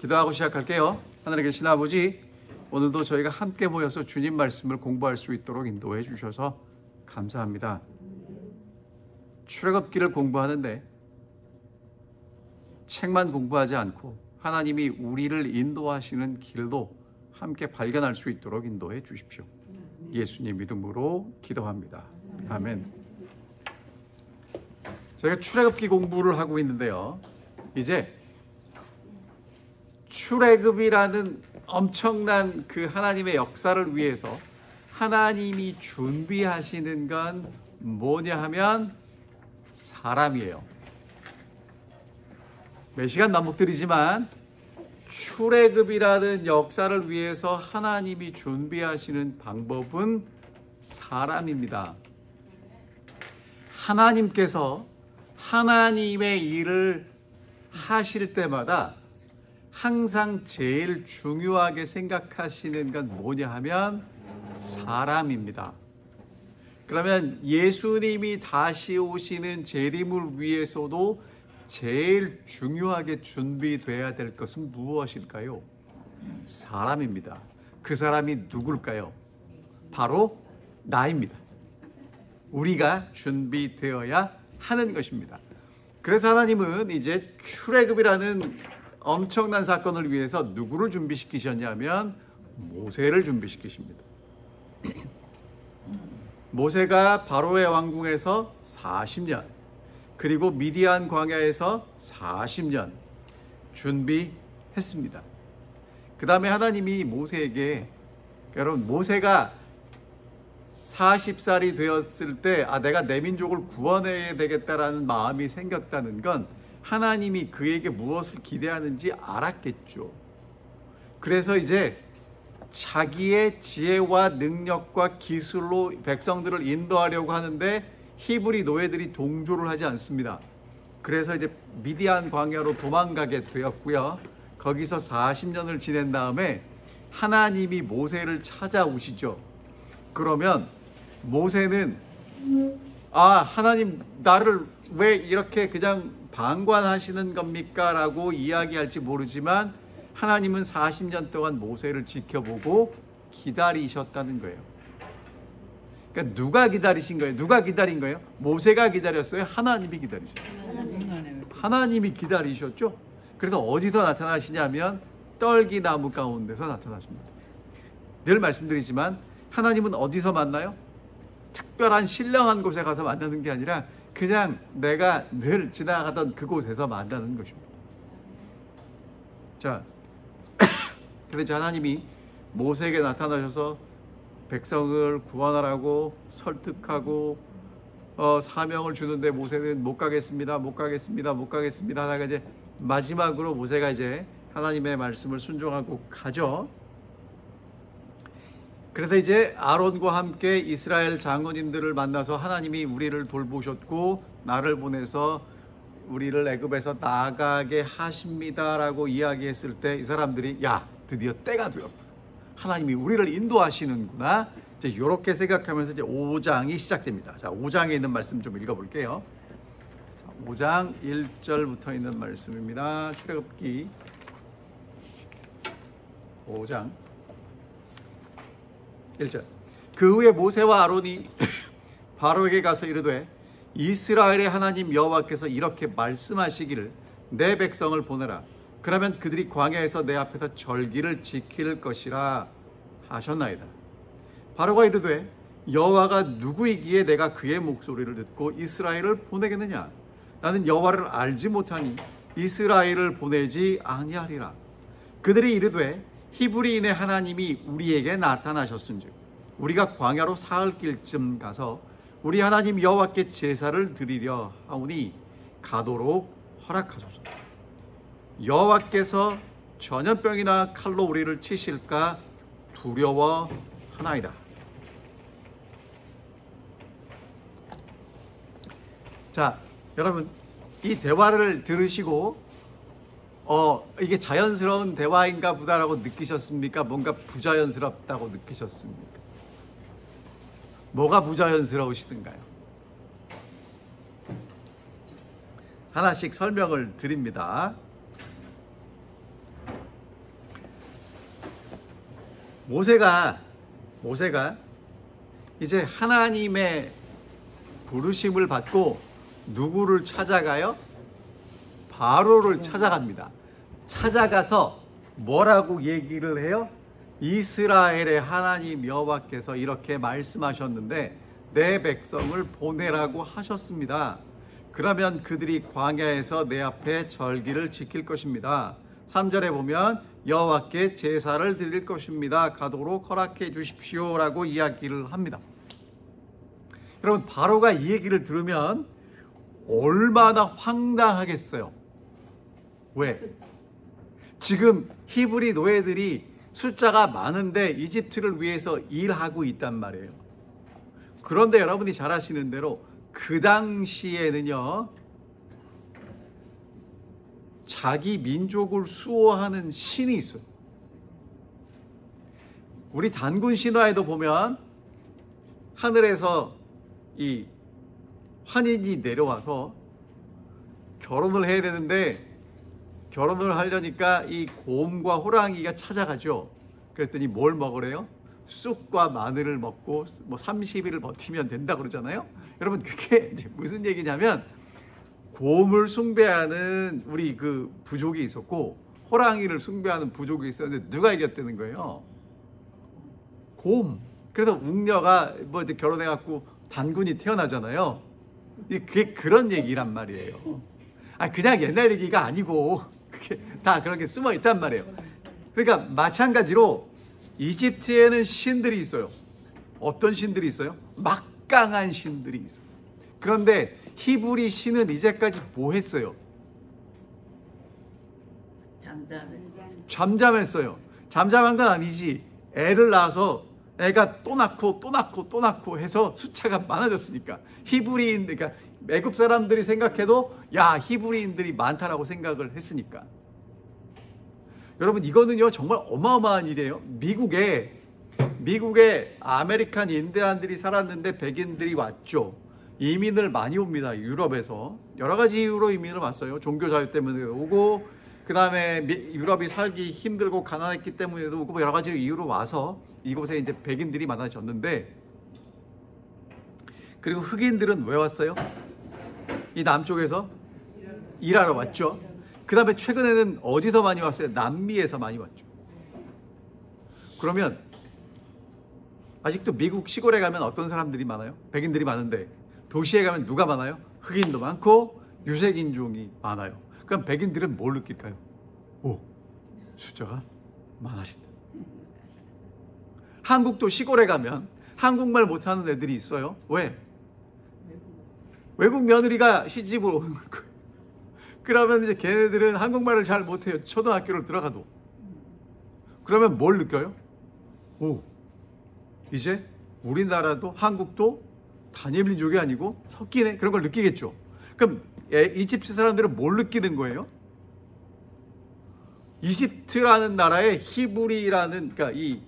기도하고 시작할게요. 하늘에 계신 아버지, 오늘도 저희가 함께 모여서 주님 말씀을 공부할 수 있도록 인도해 주셔서 감사합니다. 출애굽기를 공부하는데 책만 공부하지 않고 하나님이 우리를 인도하시는 길도 함께 발견할 수 있도록 인도해 주십시오. 예수님 이름으로 기도합니다. 아멘. 저희가 출애굽기 공부를 하고 있는데요. 이제 출애굽이라는 엄청난 그 하나님의 역사를 위해서 하나님이 준비하시는 건 뭐냐 하면 사람이에요. 몇 시간 반복드리지만 출애굽이라는 역사를 위해서 하나님이 준비하시는 방법은 사람입니다. 하나님께서 하나님의 일을 하실 때마다 항상 제일 중요하게 생각하시는 건 뭐냐 하면 사람입니다. 그러면 예수님이 다시 오시는 재림을 위해서도 제일 중요하게 준비돼야 될 것은 무엇일까요? 사람입니다. 그 사람이 누굴까요? 바로 나입니다. 우리가 준비되어야 하는 것입니다. 그래서 하나님은 이제 출애굽이라는 엄청난 사건을 위해서 누구를 준비시키셨냐면 모세를 준비시키십니다. 모세가 바로의 왕궁에서 40년, 그리고 미디안 광야에서 40년 준비했습니다. 그 다음에 하나님이 모세에게, 여러분, 모세가 40살이 되었을 때 내가 내 민족을 구원해야 되겠다라는 마음이 생겼다는 건 하나님이 그에게 무엇을 기대하는지 알았겠죠. 그래서 이제 자기의 지혜와 능력과 기술로 백성들을 인도하려고 하는데 히브리 노예들이 동조를 하지 않습니다. 그래서 이제 미디안 광야로 도망가게 되었고요. 거기서 40년을 지낸 다음에 하나님이 모세를 찾아오시죠. 그러면 모세는 하나님 나를 왜 이렇게 그냥 방관하시는 겁니까? 라고 이야기할지 모르지만 하나님은 40년 동안 모세를 지켜보고 기다리셨다는 거예요. 그러니까 누가 기다리신 거예요? 누가 기다린 거예요? 모세가 기다렸어요? 하나님이 기다리셨어요? 하나님이 기다리셨죠? 그래서 어디서 나타나시냐면 떨기나무 가운데서 나타나십니다. 늘 말씀드리지만 하나님은 어디서 만나요? 특별한 신령한 곳에 가서 만나는 게 아니라 그냥 내가 늘 지나가던 그곳에서 만나는 것입니다. 자, 그래서 하나님이 모세에게 나타나셔서 백성을 구원하라고 설득하고 사명을 주는데 모세는 못 가겠습니다 하다가 이제 마지막으로 모세가 이제 하나님의 말씀을 순종하고 가죠. 그래서 이제 아론과 함께 이스라엘 장로님들을 만나서 하나님이 우리를 돌보셨고 나를 보내서 우리를 애굽에서 나가게 하십니다라고 이야기했을 때 이 사람들이 드디어 때가 되었구나. 하나님이 우리를 인도하시는구나. 이제 이렇게 생각하면서 이제 5장이 시작됩니다. 자, 5장에 있는 말씀 좀 읽어볼게요. 5장 1절부터 있는 말씀입니다. 출애굽기 5장 1절. 그 후에 모세와 아론이 바로에게 가서 이르되 이스라엘의 하나님 여호와께서 이렇게 말씀하시기를 내 백성을 보내라. 그러면 그들이 광야에서 내 앞에서 절기를 지킬 것이라 하셨나이다. 바로가 이르되 여호와가 누구이기에 내가 그의 목소리를 듣고 이스라엘을 보내겠느냐? 나는 여호와를 알지 못하니 이스라엘을 보내지 아니하리라. 그들이 이르되 히브리인의 하나님이 우리에게 나타나셨은즉 우리가 광야로 사흘 길쯤 가서 우리 하나님 여호와께 제사를 드리려 하오니 가도록 허락하소서. 여호와께서 전염병이나 칼로 우리를 치실까 두려워하나이다. 자, 여러분, 이 대화를 들으시고 이게 자연스러운 대화인가 보다라고 느끼셨습니까? 뭔가 부자연스럽다고 느끼셨습니까? 뭐가 부자연스러우시던가요? 하나씩 설명을 드립니다. 모세가 이제 하나님의 부르심을 받고 누구를 찾아가요? 바로를 찾아갑니다. 찾아가서 뭐라고 얘기를 해요? 이스라엘의 하나님 여호와께서 이렇게 말씀하셨는데 내 백성을 보내라고 하셨습니다. 그러면 그들이 광야에서 내 앞에 절기를 지킬 것입니다. 3절에 보면 여호와께 제사를 드릴 것입니다. 가도록 허락해 주십시오 라고 이야기를 합니다. 여러분, 바로가 이 얘기를 들으면 얼마나 황당하겠어요. 왜? 지금 히브리 노예들이 숫자가 많은데 이집트를 위해서 일하고 있단 말이에요. 그런데 여러분이 잘 아시는 대로 그 당시에는요, 자기 민족을 수호하는 신이 있어요. 우리 단군 신화에도 보면 하늘에서 이 환인이 내려와서 결혼을 해야 되는데 결혼을 하려니까 이 곰과 호랑이가 찾아가죠. 그랬더니 뭘 먹으래요? 쑥과 마늘을 먹고 뭐 30일을 버티면 된다 그러잖아요. 여러분, 그게 이제 무슨 얘기냐면 곰을 숭배하는 우리 그 부족이 있었고 호랑이를 숭배하는 부족이 있었는데 누가 이겼다는 거예요? 곰. 그래서 웅녀가 뭐 이제 결혼해갖고 단군이 태어나잖아요. 그게 그런 얘기란 말이에요. 그냥 옛날 얘기가 아니고 그게 다 그렇게 숨어 있단 말이에요. 그러니까 마찬가지로 이집트에는 신들이 있어요. 어떤 신들이 있어요? 막강한 신들이 있어요. 그런데 히브리 신은 이제까지 뭐 했어요? 잠잠했어요. 잠잠한 건 아니지. 애를 낳아서 애가 또 낳고 또 낳고 또 낳고 해서 숫자가 많아졌으니까 히브리인, 그러니까 애굽 사람들이 생각해도 야, 히브리인들이 많다라고 생각을 했으니까. 여러분, 이거는요 정말 어마어마한 일이에요. 미국에 아메리칸 인디안들이 살았는데 백인들이 왔죠. 이민을 많이 옵니다. 유럽에서 여러 가지 이유로 이민을 왔어요. 종교 자유 때문에 오고, 그 다음에 유럽이 살기 힘들고 가난했기 때문에도 오고, 여러 가지 이유로 와서 이곳에 이제 백인들이 많아졌는데, 그리고 흑인들은 왜 왔어요? 이 남쪽에서 일하러 왔죠. 그 다음에 최근에는 어디서 많이 왔어요? 남미에서 많이 왔죠. 그러면 아직도 미국 시골에 가면 어떤 사람들이 많아요? 백인들이 많은데 도시에 가면 누가 많아요? 흑인도 많고 유색인종이 많아요. 그럼 백인들은 뭘 느낄까요? 오, 숫자가 많아진다. 한국도 시골에 가면 한국말 못하는 애들이 있어요. 왜? 외국 며느리가 시집을 오는 거예요. 그러면 이제 걔네들은 한국말을 잘 못해요. 초등학교를 들어가도. 그러면 뭘 느껴요? 오, 이제 우리나라도 한국도 단일 민족이 아니고 섞이네. 그런 걸 느끼겠죠. 그럼 이집트 사람들은 뭘 느끼는 거예요? 이집트라는 나라에 히브리라는, 그러니까 이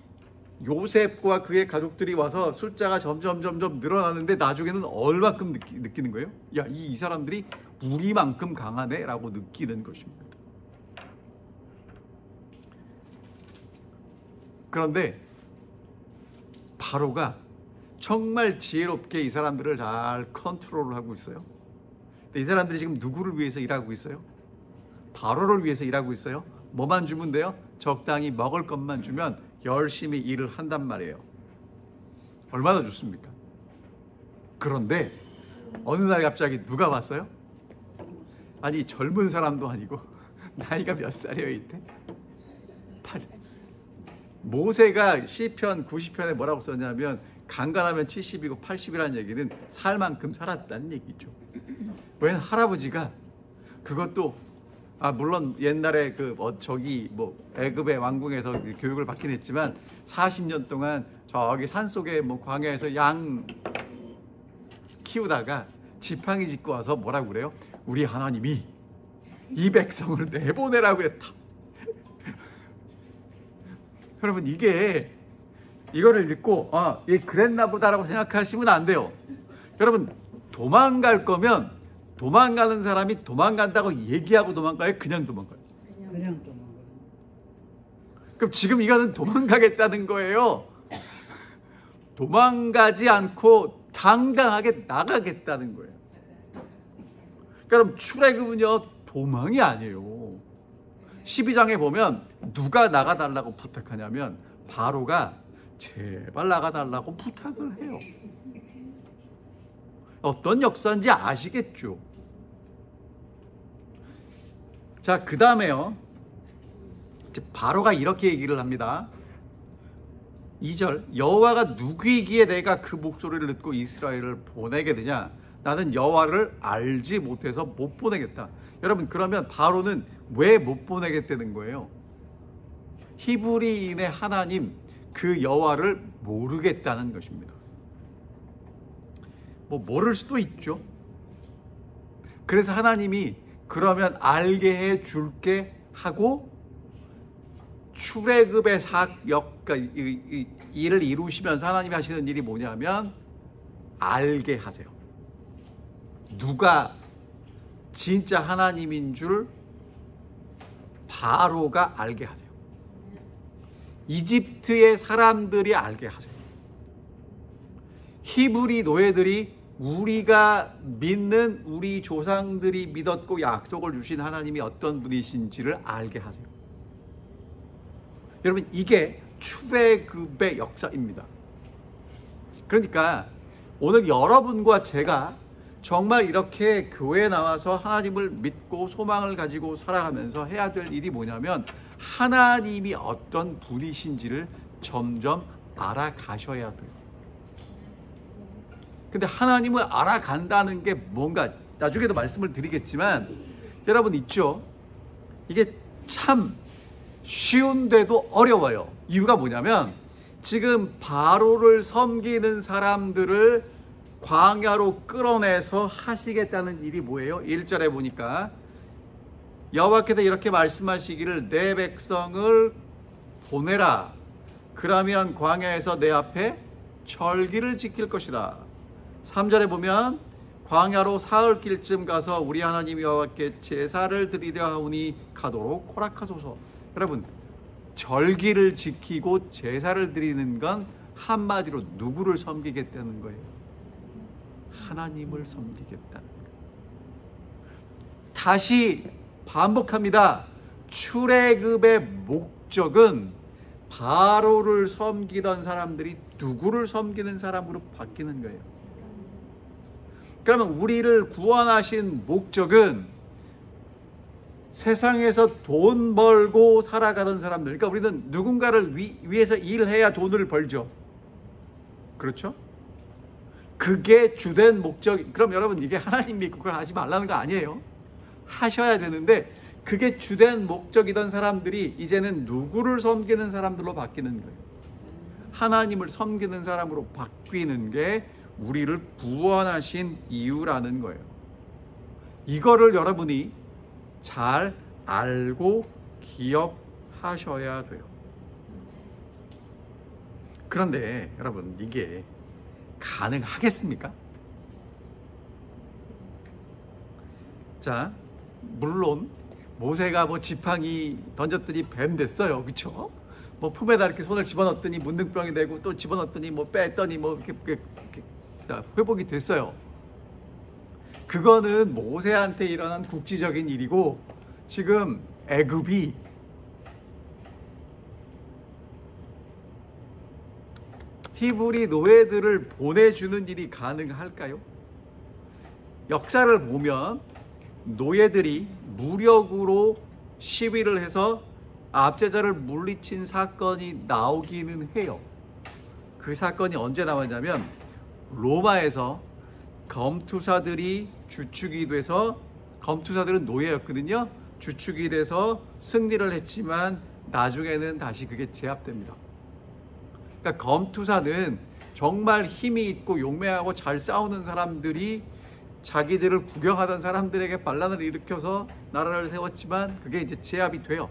요셉과 그의 가족들이 와서 숫자가 점점 늘어나는데 나중에는 얼마큼 느끼는 거예요? 야, 이 사람들이 우리만큼 강하네 라고 느끼는 것입니다. 그런데 바로가 정말 지혜롭게 이 사람들을 잘 컨트롤을 하고 있어요. 근데 이 사람들이 지금 누구를 위해서 일하고 있어요? 바로를 위해서 일하고 있어요. 뭐만 주면 돼요? 적당히 먹을 것만 주면 열심히 일을 한단 말이에요. 얼마나 좋습니까? 그런데 어느 날 갑자기 누가 왔어요? 아니, 젊은 사람도 아니고 나이가 몇 살이에요 이때? 8. 모세가 시편 90편에 뭐라고 썼냐면 강간하면 70이고 80이라는 얘기는 살 만큼 살았다는 얘기죠. 웬 할아버지가 그것도 물론 옛날에 애굽의 왕궁에서 교육을 받긴 했지만 40년 동안 저기 산속에 광야에서 양 키우다가 지팡이 짚고 와서 뭐라고 그래요? 우리 하나님이 이 백성을 내보내라고 그랬다. 여러분, 이거를 읽고 얘 그랬나 보다라고 생각하시면 안 돼요. 여러분, 도망갈 거면 도망가는 사람이 도망간다고 얘기하고 도망가요? 그냥 도망가요? 그냥 도망가요. 그럼 지금 이거는 도망가겠다는 거예요. 도망가지 않고 당당하게 나가겠다는 거예요. 그럼 출애굽은요, 도망이 아니에요. 12장에 보면 누가 나가달라고 부탁하냐면 바로가 제발 나가달라고 부탁을 해요. 어떤 역사인지 아시겠죠? 자, 그 다음에요, 바로가 이렇게 얘기를 합니다. 2절, 여호와가 누구이기에 내가 그 목소리를 듣고 이스라엘을 보내게 되냐? 나는 여호와를 알지 못해서 못 보내겠다. 여러분, 그러면 바로는 왜 못 보내겠다는 거예요? 히브리인의 하나님, 그 여호와를 모르겠다는 것입니다. 뭐 모를 수도 있죠. 그래서 하나님이 그러면 알게 해 줄게 하고 출애굽의 일을 이루시면서 하나님이 하시는 일이 뭐냐면 알게 하세요. 누가 진짜 하나님인 줄 바로가 알게 하세요. 이집트의 사람들이 알게 하세요. 히브리 노예들이 우리가 믿는 우리 조상들이 믿었고 약속을 주신 하나님이 어떤 분이신지를 알게 하세요. 여러분, 이게 출애굽의 역사입니다. 그러니까 오늘 여러분과 제가 정말 이렇게 교회에 나와서 하나님을 믿고 소망을 가지고 살아가면서 해야 될 일이 뭐냐면 하나님이 어떤 분이신지를 점점 알아가셔야 돼요. 근데 하나님을 알아간다는 게 뭔가 나중에도 말씀을 드리겠지만 여러분 있죠? 이게 참 쉬운데도 어려워요. 이유가 뭐냐면 지금 바로를 섬기는 사람들을 광야로 끌어내서 하시겠다는 일이 뭐예요? 1절에 보니까 여호와께서 이렇게 말씀하시기를 내 백성을 보내라. 그러면 광야에서 내 앞에 절기를 지킬 것이다. 3절에 보면 광야로 사흘길쯤 가서 우리 하나님 여호와께 제사를 드리려 하오니 가도록 허락하소서. 여러분, 절기를 지키고 제사를 드리는 건 한마디로 누구를 섬기겠다는 거예요? 하나님을 섬기겠다는 거예요. 다시 반복합니다. 출애굽의 목적은 바로를 섬기던 사람들이 누구를 섬기는 사람으로 바뀌는 거예요. 그러면 우리를 구원하신 목적은 세상에서 돈 벌고 살아가던 사람들, 그러니까 우리는 누군가를 위해서 일해야 돈을 벌죠. 그렇죠? 그게 주된 목적. 그럼 여러분, 이게 하나님 믿고 그걸 하지 말라는 거 아니에요. 하셔야 되는데 그게 주된 목적이던 사람들이 이제는 누구를 섬기는 사람들로 바뀌는 거예요. 하나님을 섬기는 사람으로 바뀌는 게 우리를 구원하신 이유라는 거예요. 이거를 여러분이 잘 알고 기억하셔야 돼요. 그런데 여러분, 이게 가능하겠습니까? 자, 물론 모세가 뭐 지팡이 던졌더니 뱀 됐어요. 그렇죠? 뭐 품에다 이렇게 손을 집어넣었더니 문둥병이 되고 또 집어넣었더니 뭐 뺐더니 뭐 이렇게 회복이 됐어요. 그거는 모세한테 일어난 국지적인 일이고 지금 애굽이 히브리 노예들을 보내주는 일이 가능할까요? 역사를 보면 노예들이 무력으로 시위를 해서 압제자를 물리친 사건이 나오기는 해요. 그 사건이 언제 나왔냐면 로마에서 검투사들이 주축이 돼서, 검투사들은 노예였거든요. 주축이 돼서 승리를 했지만 나중에는 다시 그게 제압됩니다. 그러니까 검투사는 정말 힘이 있고 용맹하고 잘 싸우는 사람들이 자기들을 구경하던 사람들에게 반란을 일으켜서 나라를 세웠지만 그게 이제 제압이 돼요.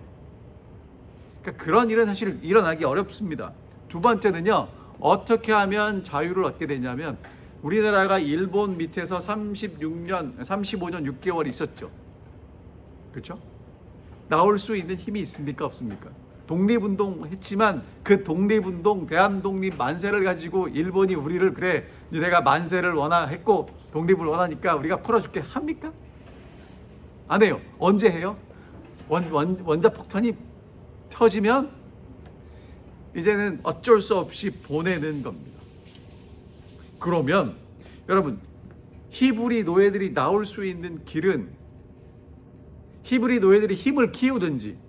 그러니까 그런 일은 사실 일어나기 어렵습니다. 두 번째는요, 어떻게 하면 자유를 얻게 되냐면 우리나라가 일본 밑에서 35년 6개월 있었죠. 그렇죠? 나올 수 있는 힘이 있습니까? 없습니까? 독립운동 했지만 그 독립운동 대한독립 만세를 가지고 일본이 우리를 그래 내가 만세를 원하했고 독립을 원하니까 우리가 풀어줄게 합니까? 안 해요. 언제 해요? 원자폭탄이 터지면 이제는 어쩔 수 없이 보내는 겁니다. 그러면 여러분 히브리 노예들이 나올 수 있는 길은 히브리 노예들이 힘을 키우든지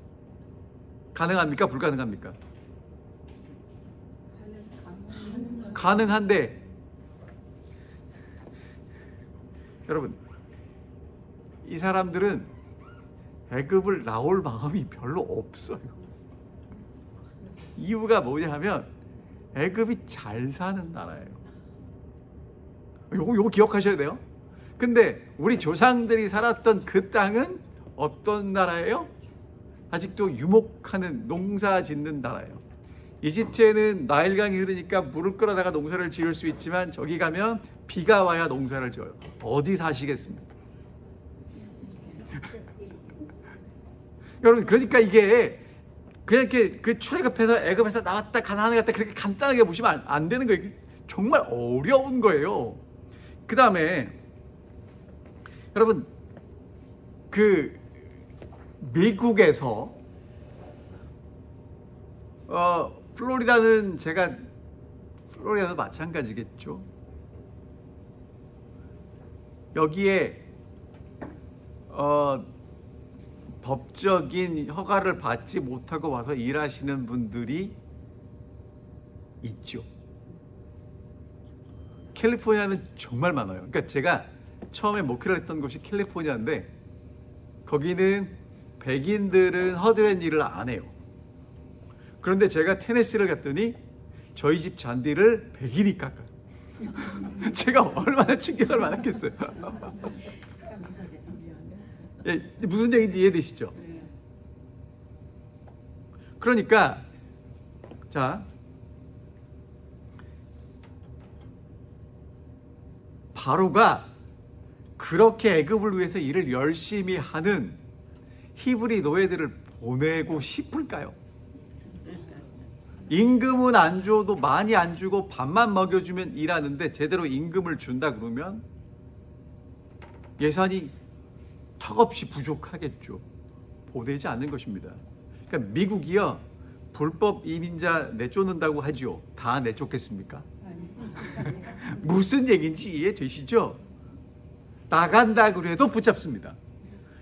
가능합니까? 불가능합니까? 가능한데 여러분 이 사람들은 애굽을 나올 마음이 별로 없어요. 이유가 뭐냐 하면 애굽이 잘 사는 나라예요. 요거 기억하셔야 돼요. 근데 우리 조상들이 살았던 그 땅은 어떤 나라예요? 아직도 유목하는 농사 짓는 나라예요. 이집트에는 나일강이 흐르니까 물을 끌어다가 농사를 지을 수 있지만 저기 가면 비가 와야 농사를 지어요. 어디 사시겠습니까? 여러분 그러니까 이게 그냥 이렇게 그 출애굽해서 애굽에서 나왔다 가나안에 갔다 그렇게 간단하게 보시면 안 되는 거예요. 정말 어려운 거예요. 그 다음에 여러분 그 미국에서 플로리다는 제가 플로리다도 마찬가지겠죠. 여기에 법적인 허가를 받지 못하고 와서 일하시는 분들이 있죠. 캘리포니아는 정말 많아요. 그러니까 제가 처음에 목회를 했던 곳이 캘리포니아인데 거기는 백인들은 허드렛 일을 안 해요. 그런데 제가 테네시를 갔더니 저희 집 잔디를 백인이 깎아요. 제가 얼마나 충격을 받았겠어요. 예, 무슨 얘기인지 이해되시죠? 그러니까 자 바로가 그렇게 애굽을 위해서 일을 열심히 하는 히브리 노예들을 보내고 싶을까요? 임금은 안 줘도 많이 안 주고 밥만 먹여주면 일하는데 제대로 임금을 준다 그러면 예산이 턱없이 부족하겠죠. 보내지 않는 것입니다. 그러니까 미국이요 불법 이민자 내쫓는다고 하죠. 다 내쫓겠습니까? 무슨 얘기인지 이해되시죠? 나간다 그래도 붙잡습니다.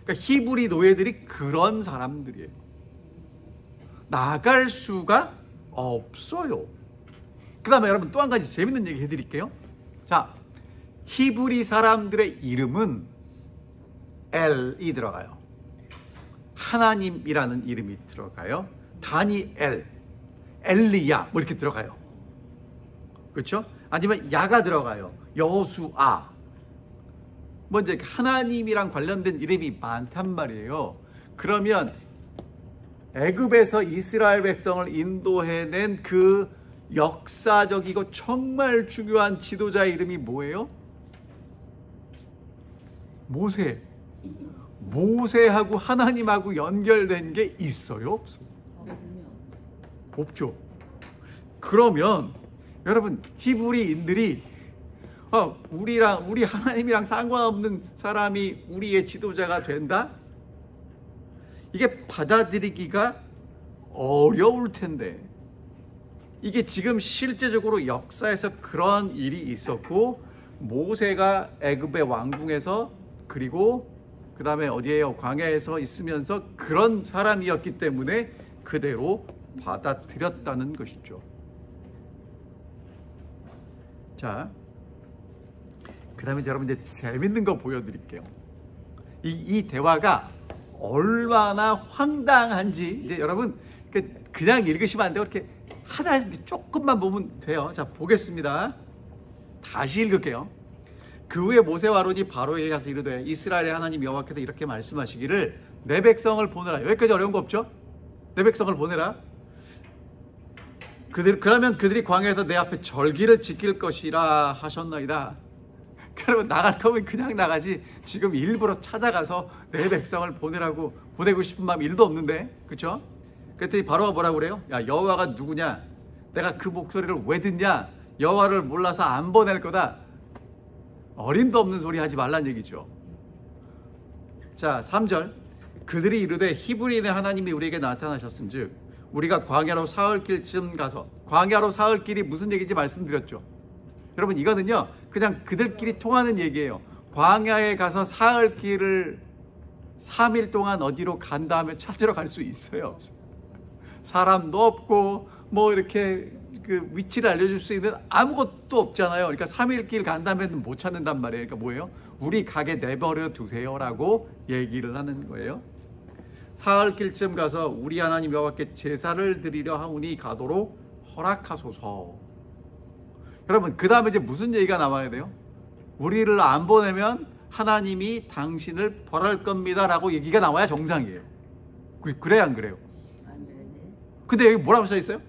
그러니까 히브리 노예들이 그런 사람들이에요. 나갈 수가 없어요. 그 다음에 여러분 또 한 가지 재밌는 얘기 해드릴게요. 자, 히브리 사람들의 이름은 엘이 들어가요. 하나님이라는 이름이 들어가요. 다니엘, 엘리야 뭐 이렇게 들어가요. 그렇죠? 아니면 야가 들어가요. 여호수아. 뭐 이제 하나님이랑 관련된 이름이 많단 말이에요. 그러면 애굽에서 이스라엘 백성을 인도해낸 그 역사적이고 정말 중요한 지도자의 이름이 뭐예요? 모세. 모세하고 하나님하고 연결된 게 있어요? 없어요? 없죠. 그러면 여러분 히브리인들이 우리 하나님이랑 상관없는 사람이 우리의 지도자가 된다? 이게 받아들이기가 어려울 텐데 이게 지금 실제적으로 역사에서 그런 일이 있었고 모세가 애굽의 왕궁에서 그리고 그 다음에 어디에요? 광야에서 있으면서 그런 사람이었기 때문에 그대로 받아들였다는 것이죠. 자, 그 다음에 여러분 이제 재밌는 거 보여드릴게요. 이 대화가 얼마나 황당한지 이제 여러분 그냥 읽으시면 안 되고 이렇게 하나 조금만 보면 돼요. 자, 보겠습니다. 다시 읽을게요. 그 후에 모세와 아론이 바로에게 가서 이르되 이스라엘의 하나님 여호와께서 이렇게 말씀하시기를 내 백성을 보내라. 여기까지 어려운 거 없죠? 내 백성을 보내라. 그러면 그들이 광야에서 내 앞에 절기를 지킬 것이라 하셨나이다. 여러분 나갈 거면 그냥 나가지 지금 일부러 찾아가서 내 백성을 보내고 싶은 마음 1도 없는데, 그렇죠? 그랬더니 바로가 뭐라고 그래요? 야, 여호와가 누구냐? 내가 그 목소리를 왜 듣냐? 여호와를 몰라서 안 보낼 거다. 어림도 없는 소리 하지 말란 얘기죠. 자, 3절. 그들이 이르되 히브리인의 하나님이 우리에게 나타나셨은즉 우리가 광야로 사흘 길쯤 가서, 광야로 사흘 길이 무슨 얘기인지 말씀드렸죠. 여러분, 이거는요 그냥 그들끼리 통하는 얘기예요. 광야에 가서 사흘 길을 3일 동안 어디로 간 다음에 찾으러 갈 수 있어요? 사람도 없고 뭐 이렇게 그 위치를 알려줄 수 있는 아무것도 없잖아요. 그러니까 3일 길 간 다음에는 못 찾는단 말이에요. 그러니까 뭐예요? 우리 가게 내버려 두세요라고 얘기를 하는 거예요. 사흘 길쯤 가서 우리 하나님 여호와께 제사를 드리려 하오니 가도록 허락하소서. 여러분, 그 다음에 이제 무슨 얘기가 나와야 돼요? 우리를 안 보내면 하나님이 당신을 벌할 겁니다 라고 얘기가 나와야 정상이에요. 그래야 안 그래요? 근데 여기 뭐라고 써 있어요?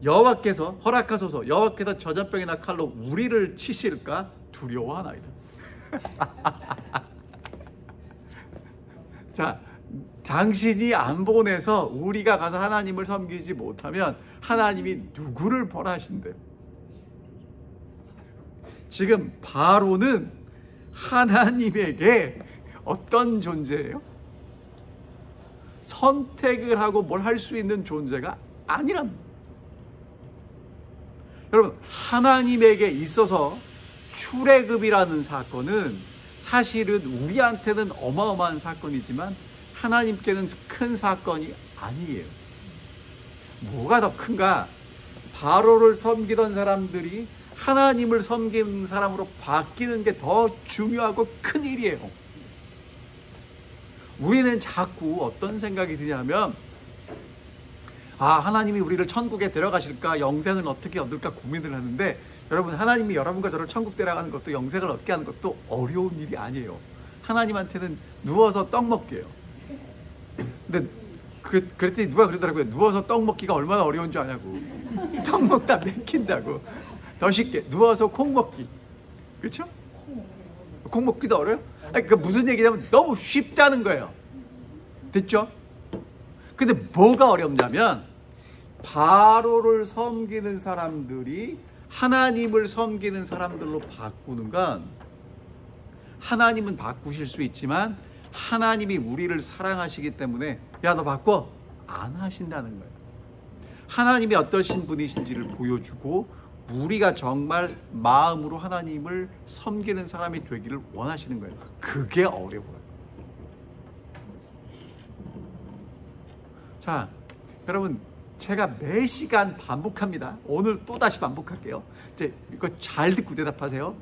여호와께서 허락하소서. 여호와께서 전염병이나 칼로 우리를 치실까 두려워하나이다. 자, 당신이 안 보내서 우리가 가서 하나님을 섬기지 못하면 하나님이 누구를 벌하신대요? 지금 바로는 하나님에게 어떤 존재예요? 선택을 하고 뭘 할 수 있는 존재가 아니랍니다. 여러분, 하나님에게 있어서 출애굽이라는 사건은 사실은 우리한테는 어마어마한 사건이지만 하나님께는 큰 사건이 아니에요. 뭐가 더 큰가? 바로를 섬기던 사람들이 하나님을 섬기는 사람으로 바뀌는 게 더 중요하고 큰 일이에요. 우리는 자꾸 어떤 생각이 드냐면, 하나님이 우리를 천국에 데려가실까, 영생을 어떻게 얻을까 고민을 하는데, 여러분, 하나님이 여러분과 저를 천국 데려가는 것도 영생을 얻게 하는 것도 어려운 일이 아니에요. 하나님한테는 누워서 떡 먹기예요. 근데 그랬더니 누가 그러더라고요. 누워서 떡 먹기가 얼마나 어려운 줄 아냐고. 떡 먹다 맥힌다고. 더 쉽게 누워서 콩 먹기. 그렇죠? 콩 먹기도 어려요? 그 무슨 얘기냐면 너무 쉽다는 거예요. 됐죠? 근데 뭐가 어렵냐면 바로를 섬기는 사람들이 하나님을 섬기는 사람들로 바꾸는 건, 하나님은 바꾸실 수 있지만 하나님이 우리를 사랑하시기 때문에 야, 너 바꿔? 안 하신다는 거예요. 하나님이 어떠신 분이신지를 보여주고 우리가 정말 마음으로 하나님을 섬기는 사람이 되기를 원하시는 거예요. 그게 어려워요. 자, 여러분, 제가 매 시간 반복합니다. 오늘 또다시 반복할게요. 이제 이거 잘 듣고 대답하세요.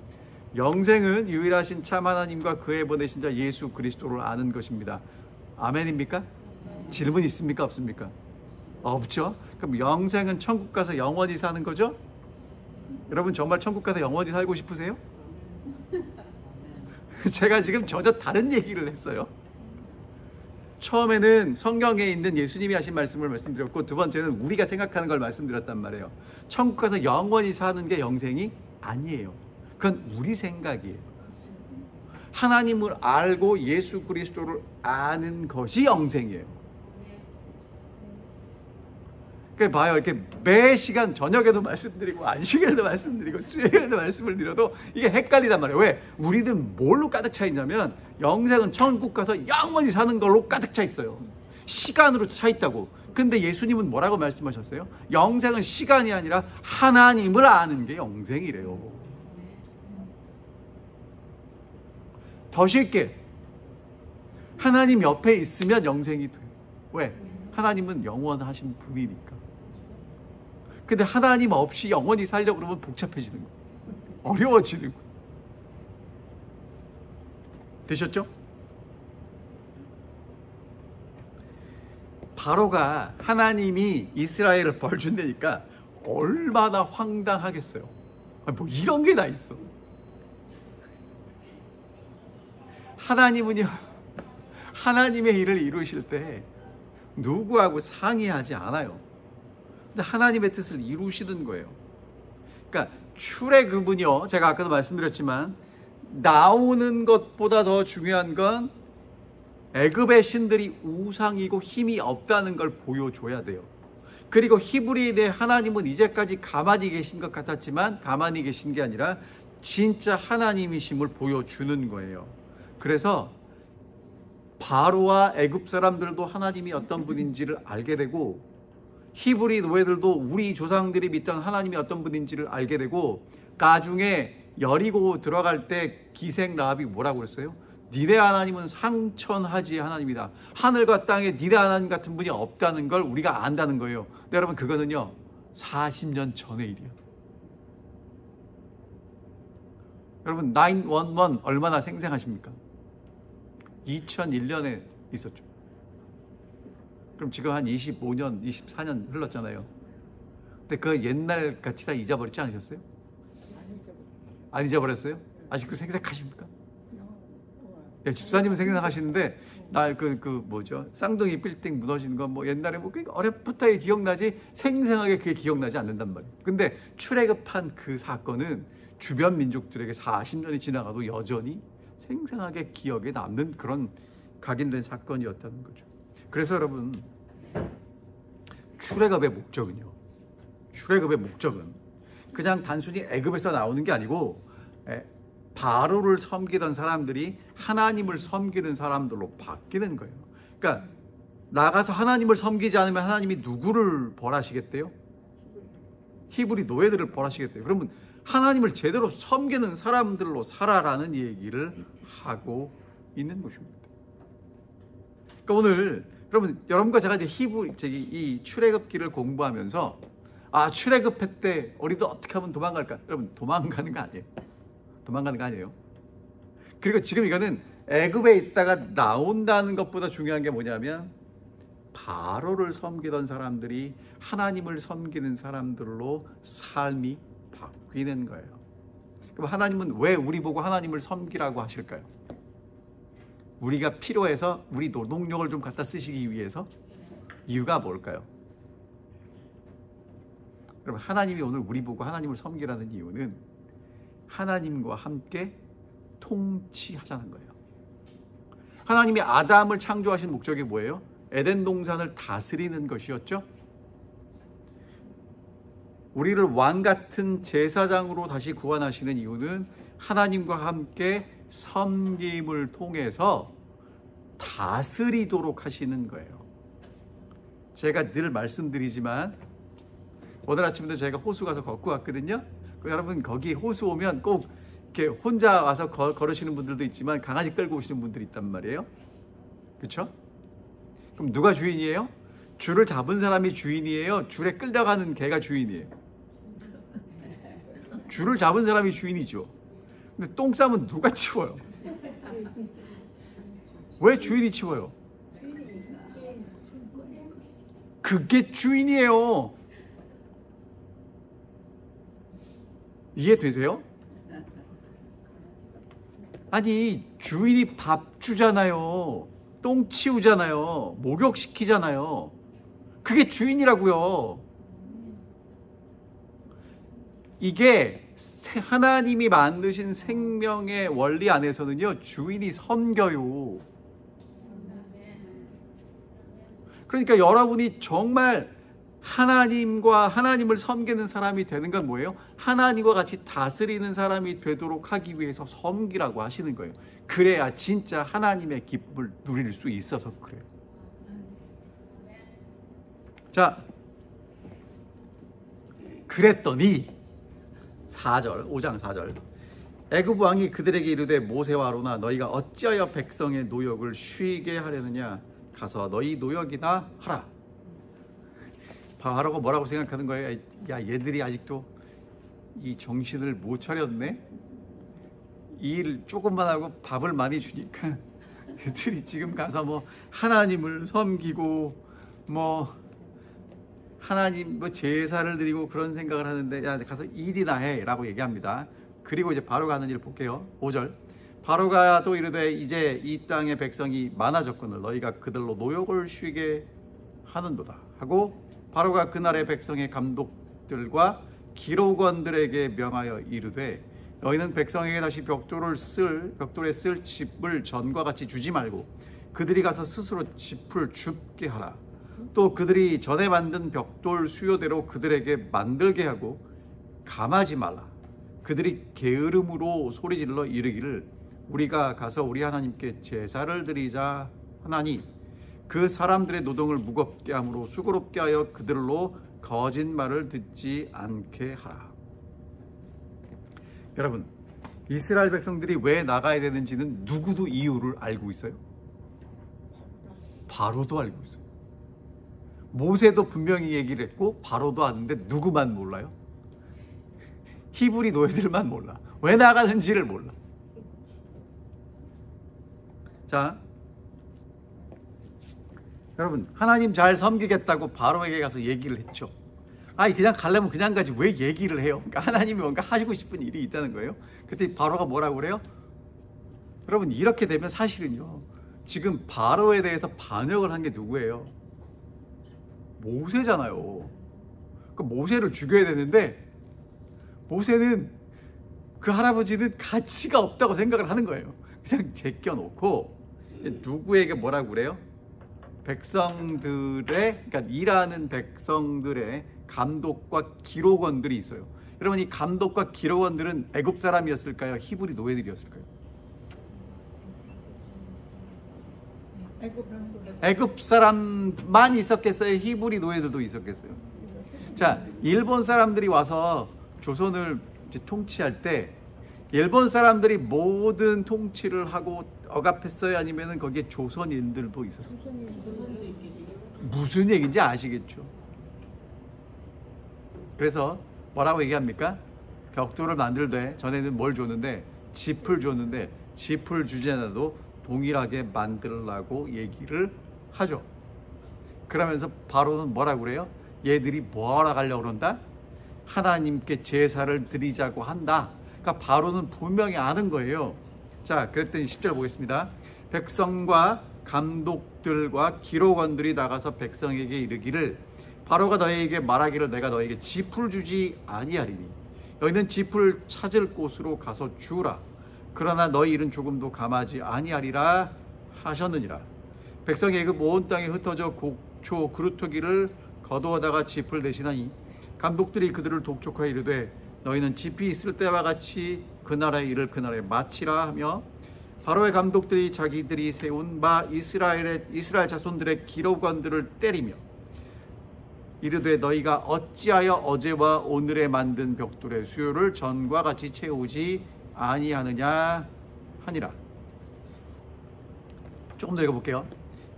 영생은 유일하신 참 하나님과 그의 보내신 자 예수 그리스도를 아는 것입니다. 아멘입니까? 질문 있습니까? 없습니까? 없죠? 그럼 영생은 천국 가서 영원히 사는 거죠? 여러분, 정말 천국 가서 영원히 살고 싶으세요? 제가 지금 전혀 다른 얘기를 했어요. 처음에는 성경에 있는 예수님이 하신 말씀을 말씀드렸고, 두 번째는 우리가 생각하는 걸 말씀드렸단 말이에요. 천국 가서 영원히 사는 게 영생이 아니에요. 그건 우리 생각이에요. 하나님을 알고 예수 그리스도를 아는 것이 영생이에요. 그러니까 봐요. 이렇게 매 시간 저녁에도 말씀드리고 안식일에도 말씀드리고 수요일에도 말씀을 드려도 이게 헷갈리단 말이에요. 왜? 우리는 뭘로 가득 차 있냐면 영생은 천국 가서 영원히 사는 걸로 가득 차 있어요. 시간으로 차 있다고. 근데 예수님은 뭐라고 말씀하셨어요? 영생은 시간이 아니라 하나님을 아는 게 영생이래요. 더 쉽게, 하나님 옆에 있으면 영생이 돼요. 왜? 하나님은 영원하신 분이니까. 근데 하나님 없이 영원히 살려고 그러면 복잡해지는 거예요. 어려워지는 거예요. 되셨죠? 바로가 하나님이 이스라엘을 벌 준다니까 얼마나 황당하겠어요. 뭐 이런 게 다 있어. 하나님은요, 하나님의 일을 이루실 때 누구하고 상의하지 않아요. 근데 하나님의 뜻을 이루시는 거예요. 그러니까 출애굽은요, 제가 아까도 말씀드렸지만 나오는 것보다 더 중요한 건 애굽의 신들이 우상이고 힘이 없다는 걸 보여줘야 돼요. 그리고 히브리인의 하나님은 이제까지 가만히 계신 것 같았지만 가만히 계신 게 아니라 진짜 하나님이심을 보여주는 거예요. 그래서 바로와 애굽 사람들도 하나님이 어떤 분인지를 알게 되고, 히브리 노예들도 우리 조상들이 믿던 하나님이 어떤 분인지를 알게 되고, 나중에 여리고 들어갈 때 기생 라합이 뭐라고 그랬어요? 니네 하나님은 상천하지의 하나님이다. 하늘과 땅에 니네 하나님 같은 분이 없다는 걸 우리가 안다는 거예요. 근데 여러분, 그거는요 40년 전의 일이에요. 여러분, 911 얼마나 생생하십니까? 2001년에 있었죠. 그럼 지금 한 25년, 24년 흘렀잖아요. 근데 그 옛날 같이 다 잊어버리지 않으셨어요? 안 잊어버렸어요? 아직도 생생하십니까? 예, 집사님은 생각하시는데 나 뭐죠? 쌍둥이 빌딩 무너진 거 뭐 옛날에 뭐 어렵부터 기억나지 생생하게 그게 기억나지 않는단 말이에요. 근데 출애굽한 그 사건은 주변 민족들에게 40년이 지나가도 여전히 생생하게 기억에 남는 그런 각인된 사건이었다는 거죠. 그래서 여러분, 출애굽의 목적은 그냥 단순히 애굽에서 나오는 게 아니고 바로를 섬기던 사람들이 하나님을 섬기는 사람들로 바뀌는 거예요. 그러니까 나가서 하나님을 섬기지 않으면 하나님이 누구를 벌하시겠대요? 히브리 노예들을 벌하시겠대요. 그러면 하나님을 제대로 섬기는 사람들로 살아라는 얘기를 하고 있는 것입니다. 그러니까 오늘 여러분과 제가 이제 이 출애굽기를 공부하면서 출애굽했대 우리도 어떻게 하면 도망갈까? 여러분, 도망가는 거 아니에요. 그리고 지금 이거는 애굽에 있다가 나온다는 것보다 중요한 게 뭐냐면 바로를 섬기던 사람들이 하나님을 섬기는 사람들로 삶이 바뀌는 거예요. 그럼 하나님은 왜 우리 보고 하나님을 섬기라고 하실까요? 우리가 필요해서 우리 노동력을 좀 갖다 쓰시기 위해서? 이유가 뭘까요? 여러분, 하나님이 오늘 우리 보고 하나님을 섬기라는 이유는 하나님과 함께 통치하자는 거예요. 하나님이 아담을 창조하신 목적이 뭐예요? 에덴 동산을 다스리는 것이었죠. 우리를 왕 같은 제사장으로 다시 구원하시는 이유는 하나님과 함께 섬김을 통해서 다스리도록 하시는 거예요. 제가 늘 말씀드리지만 오늘 아침에도 제가 호수 가서 걷고 왔거든요. 여러분, 거기 호수 오면 꼭 이렇게 혼자 와서 걸으시는 분들도 있지만 강아지 끌고 오시는 분들이 있단 말이에요. 그렇죠? 그럼 누가 주인이에요? 줄을 잡은 사람이 주인이에요? 줄에 끌려가는 개가 주인이에요? 줄을 잡은 사람이 주인이죠. 근데 똥 싸면 누가 치워요? 왜 주인이 치워요? 그게 주인이에요. 이해되세요? 아니, 주인이 밥 주잖아요. 똥 치우잖아요. 목욕시키잖아요. 그게 주인이라고요. 이게 하나님이 만드신 생명의 원리 안에서는요, 주인이 섬겨요. 그러니까 여러분이 정말 하나님을 섬기는 사람이 되는 건 뭐예요? 하나님과 같이 다스리는 사람이 되도록 하기 위해서 섬기라고 하시는 거예요. 그래야 진짜 하나님의 기쁨을 누릴 수 있어서 그래요. 자, 그랬더니 5장 4절 애굽 왕이 그들에게 이르되 모세와 아론아, 너희가 어찌하여 백성의 노역을 쉬게 하려느냐? 가서 너희 노역이나 하라. 바로가 뭐라고 생각하는 거예요? 야, 얘들이 아직도 이 정신을 못 차렸네. 일 조금만 하고 밥을 많이 주니까 얘들이 지금 가서 뭐 하나님을 섬기고 뭐 하나님 뭐 제사를 드리고 그런 생각을 하는데, 야, 가서 일이나 해라고 얘기합니다. 그리고 이제 바로가 하는 일을 볼게요. 5절 바로가 또 이르되 이제 이 땅의 백성이 많아졌거늘 너희가 그들로 노역을 쉬게 하는도다 하고, 바로가 그날의 백성의 감독들과 기록원들에게 명하여 이르되 너희는 백성에게 다시 벽돌에 쓸 집을 전과 같이 주지 말고 그들이 가서 스스로 짚을 줍게 하라. 또 그들이 전에 만든 벽돌 수요대로 그들에게 만들게 하고 감하지 말라. 그들이 게으름으로 소리질러 이르기를 우리가 가서 우리 하나님께 제사를 드리자 하나니 그 사람들의 노동을 무겁게 함으로 수고롭게 하여 그들로 거짓말을 듣지 않게 하라. 여러분, 이스라엘 백성들이 왜 나가야 되는지는 누구도 이유를 알고 있어요? 바로도 알고 있어요. 모세도 분명히 얘기를 했고 바로도 아는데 누구만 몰라요? 히브리 노예들만 몰라. 왜 나가는지를 몰라. 자, 여러분, 하나님 잘 섬기겠다고 바로에게 가서 얘기를 했죠. 아니 그냥 가려면 그냥 가지 왜 얘기를 해요? 그러니까 하나님이 뭔가 하시고 싶은 일이 있다는 거예요. 그때 바로가 뭐라고 그래요? 여러분, 이렇게 되면 사실은요, 지금 바로에 대해서 반역을 한 게 누구예요? 모세잖아요. 그 모세를 죽여야 되는데 모세는, 그 할아버지는 가치가 없다고 생각을 하는 거예요. 그냥 제껴놓고 누구에게 뭐라고 그래요? 백성들의, 그러니까 일하는 백성들의 감독과 기록원들이 있어요. 여러분, 이 감독과 기록원들은 애굽 사람이었을까요? 히브리 노예들이었을까요? 애굽 사람만 있었겠어요? 히브리 노예들도 있었겠어요? 자, 일본 사람들이 와서 조선을 이제 통치할 때 일본 사람들이 모든 통치를 하고 억압했어요? 아니면 거기에 조선인들도 있었어요? 무슨 얘기인지 아시겠죠? 그래서 뭐라고 얘기합니까? 벽돌을 만들되 전에는 뭘 줬는데? 짚을 줬는데 짚을 주지 않아도 동일하게 만들라고 얘기를 하죠. 그러면서 바로는 뭐라고 그래요? 얘들이 뭐하러 가려고 그런다? 하나님께 제사를 드리자고 한다. 그러니까 바로는 분명히 아는 거예요. 자, 그랬더니 10절 보겠습니다. 백성과 감독들과 기록원들이 나가서 백성에게 이르기를 바로가 너희에게 말하기를 내가 너희에게 짚을 주지 아니하리니 너희는 짚을 찾을 곳으로 가서 주라. 그러나 너희 일은 조금도 감하지 아니하리라 하셨느니라. 백성이 애굽 온 땅에 흩어져 곡초 그루터기를 거두어다가 짚을 대신하니 감독들이 그들을 독촉하여 이르되 너희는 짚이 있을 때와 같이 그 나라의 일을 그 나라에 마치라 하며 바로의 감독들이 자기들이 세운 바 이스라엘 자손들의 기록원들을 때리며 이르되 너희가 어찌하여 어제와 오늘에 만든 벽돌의 수요를 전과 같이 채우지 아니하느냐 하니라. 조금 더 읽어볼게요.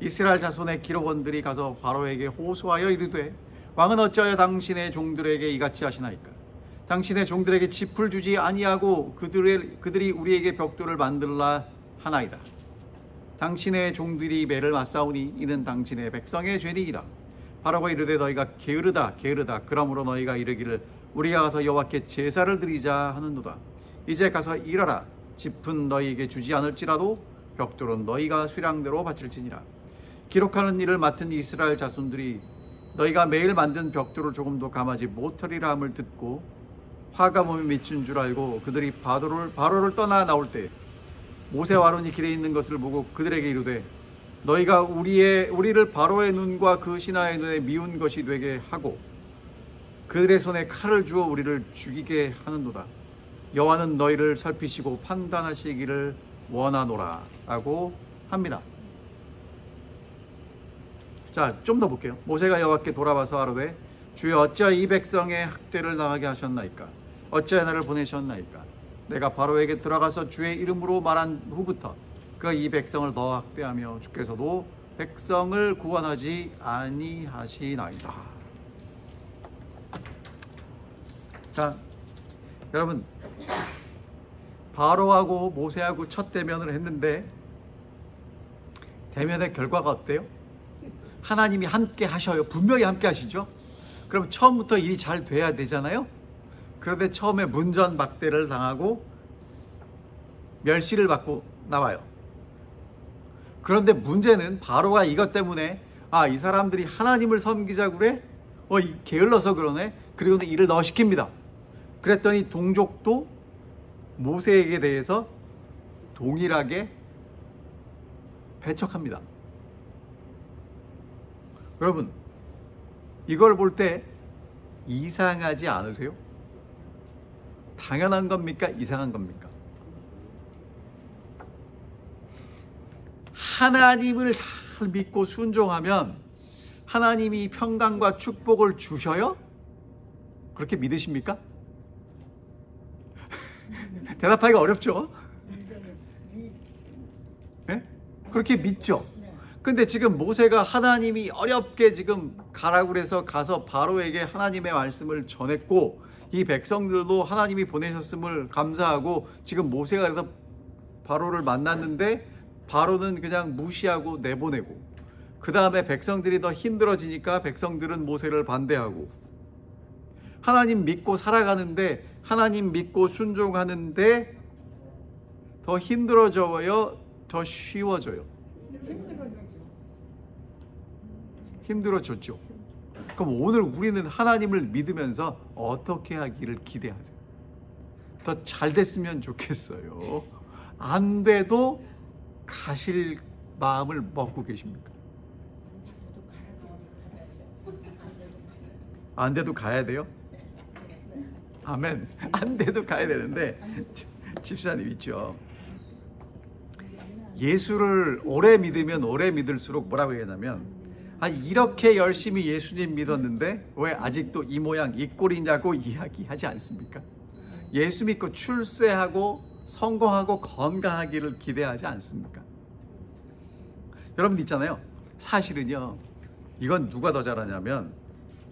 이스라엘 자손의 기록원들이 가서 바로에게 호소하여 이르되 왕은 어찌하여 당신의 종들에게 이같이 하시나이까? 당신의 종들에게 짚을 주지 아니하고 그들이 우리에게 벽돌을 만들라 하나이다. 당신의 종들이 매를 맞사오니 이는 당신의 백성의 죄니이다. 바로가 이르되 너희가 게으르다 그러므로 너희가 이르기를 우리가 가서 여호와께 제사를 드리자 하는도다. 이제 가서 일하라. 짚은 너희에게 주지 않을지라도 벽돌은 너희가 수량대로 바칠지니라. 기록하는 일을 맡은 이스라엘 자손들이 너희가 매일 만든 벽돌을 조금도 감하지 못하리라 함을 듣고 화가 몸에 미친 줄 알고 그들이 바로를 떠나 나올 때 모세와 아론이 길에 있는 것을 보고 그들에게 이르되 너희가 우리를 바로의 눈과 그 신하의 눈에 미운 것이 되게 하고 그들의 손에 칼을 주어 우리를 죽이게 하는도다. 여호와는 너희를 살피시고 판단하시기를 원하노라 라고 합니다. 자, 좀 더 볼게요. 모세가 여호와께 돌아와서 아뢰되 주여 어찌하여 이 백성의 학대를 당하게 하셨나이까? 어찌하여 나를 보내셨나이까? 내가 바로에게 들어가서 주의 이름으로 말한 후부터 그 이 백성을 더 학대하며 주께서도 백성을 구원하지 아니하시나이다. 자, 여러분, 바로하고 모세하고 첫 대면을 했는데 대면의 결과가 어때요? 하나님이 함께 하셔요. 분명히 함께 하시죠. 그럼 처음부터 일이 잘 돼야 되잖아요. 그런데 처음에 문전박대를 당하고 멸시를 받고 나와요. 그런데 문제는 바로가 이것 때문에 이 사람들이 하나님을 섬기자고 그래? 게을러서 그러네? 그리고 일을 더 시킵니다. 그랬더니 동족도 모세에게 대해서 동일하게 배척합니다. 여러분, 이걸 볼 때 이상하지 않으세요? 당연한 겁니까? 이상한 겁니까? 하나님을 잘 믿고 순종하면 하나님이 평강과 축복을 주셔요? 그렇게 믿으십니까? 대답하기가 어렵죠? 네? 그렇게 믿죠? 근데 지금 모세가 하나님이 어렵게 지금 가라고 그래서 가서 바로에게 하나님의 말씀을 전했고, 이 백성들도 하나님이 보내셨음을 감사하고 지금 모세가 그래서 바로를 만났는데 바로는 그냥 무시하고 내보내고, 그 다음에 백성들이 더 힘들어지니까 백성들은 모세를 반대하고, 하나님 믿고 살아가는데, 하나님 믿고 순종하는데 더 힘들어져요? 더 쉬워져요? 힘들어졌죠. 그럼 오늘 우리는 하나님을 믿으면서 어떻게 하기를 기대하세요? 더 잘 됐으면 좋겠어요? 안 돼도 가실 마음을 먹고 계십니까? 안 돼도 가야 돼요? 아멘. 안 돼도 가야 되는데, 집사님 있죠. 예수를 오래 믿으면 오래 믿을수록 뭐라고 얘기하냐면, 이렇게 열심히 예수님 믿었는데 왜 아직도 이 모양 이 꼴이냐고 이야기하지 않습니까? 예수 믿고 출세하고 성공하고 건강하기를 기대하지 않습니까? 여러분 있잖아요. 사실은요, 이건 누가 더 잘하냐면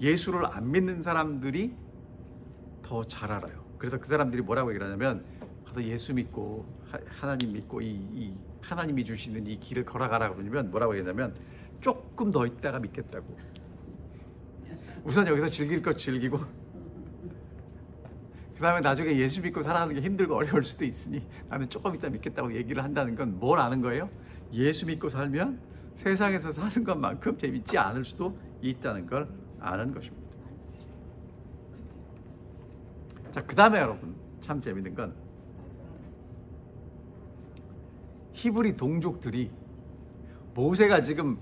예수를 안 믿는 사람들이 더 잘 알아요. 그래서 그 사람들이 뭐라고 얘기하냐면, 예수 믿고 하나님 믿고 이 하나님이 주시는 이 길을 걸어가라고 그러면 뭐라고 얘기하냐면, 조금 더 있다가 믿겠다고. 우선 여기서 즐길 것 즐기고, 그 다음에 나중에 예수 믿고 살아가는 게 힘들고 어려울 수도 있으니 나는 조금 있다 믿겠다고 얘기를 한다는 건 뭘 아는 거예요? 예수 믿고 살면 세상에서 사는 것만큼 재밌지 않을 수도 있다는 걸 아는 것입니다. 자, 그 다음에 여러분 참 재밌는 건, 히브리 동족들이 모세가 지금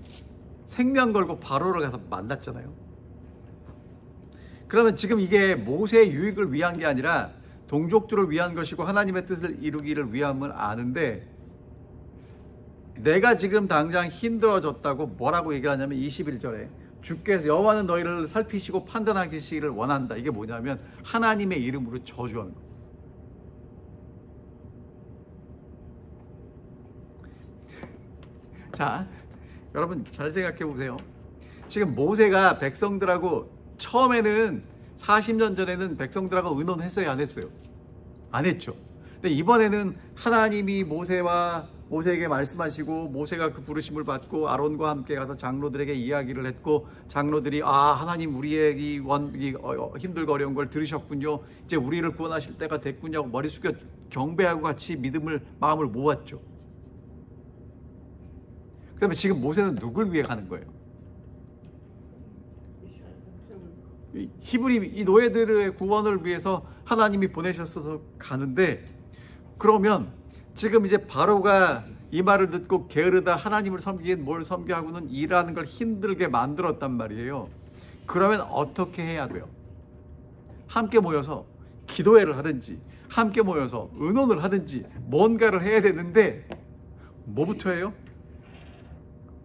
생명 걸고 바로를 가서 만났잖아요. 그러면 지금 이게 모세의 유익을 위한 게 아니라 동족들을 위한 것이고 하나님의 뜻을 이루기를 위함을 아는데, 내가 지금 당장 힘들어졌다고 뭐라고 얘기를 하냐면 21절에 주께서 여호와는 너희를 살피시고 판단하시기를 원한다. 이게 뭐냐면 하나님의 이름으로 저주하는 거예요. 자, 여러분 잘 생각해 보세요. 지금 모세가 백성들하고 처음에는 40년 전에는 백성들하고 의논했어요, 안 했어요? 안 했죠. 근데 이번에는 하나님이 모세에게 말씀하시고, 모세가 그 부르심을 받고 아론과 함께 가서 장로들에게 이야기를 했고, 장로들이 하나님 우리의 힘들고 어려운 걸 들으셨군요. 이제 우리를 구원하실 때가 됐군요 하고 머리 숙여 경배하고 같이 마음을 모았죠. 그다음에 지금 모세는 누굴 위해 가는 거예요? 히브리 이 노예들의 구원을 위해서 하나님이 보내셨어서 가는데, 그러면 지금 이제 바로가 이 말을 듣고 게으르다 하나님을 섬기긴 뭘 섬기하고는 일하는 걸 힘들게 만들었단 말이에요. 그러면 어떻게 해야 돼요? 함께 모여서 기도회를 하든지 함께 모여서 의논을 하든지 뭔가를 해야 되는데, 뭐부터 해요?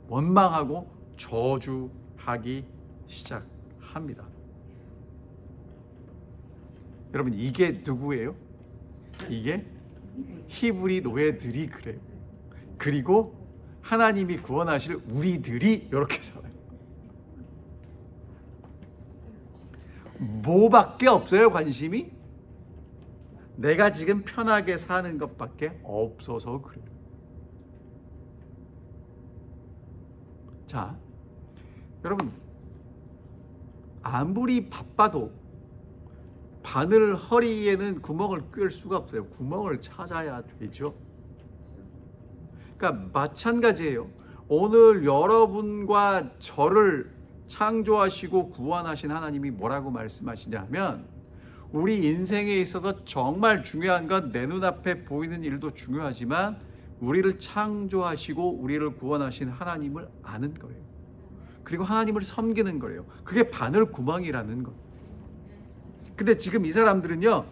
원망하고 저주하기 시작합니다. 여러분 이게 누구예요? 이게 히브리 노예들이 그래요. 그리고 하나님이 구원하실 우리들이 이렇게 살아요. 뭐밖에 없어요, 관심이? 내가 지금 편하게 사는 것밖에 없어서 그래요. 자, 여러분 아무리 바빠도 바늘 허리에는 구멍을 꿰을 수가 없어요. 구멍을 찾아야 되죠. 그러니까 마찬가지예요. 오늘 여러분과 저를 창조하시고 구원하신 하나님이 뭐라고 말씀하시냐면, 우리 인생에 있어서 정말 중요한 건 내 눈앞에 보이는 일도 중요하지만 우리를 창조하시고 우리를 구원하신 하나님을 아는 거예요. 그리고 하나님을 섬기는 거예요. 그게 바늘구멍이라는 거. 근데 지금 이 사람들은요,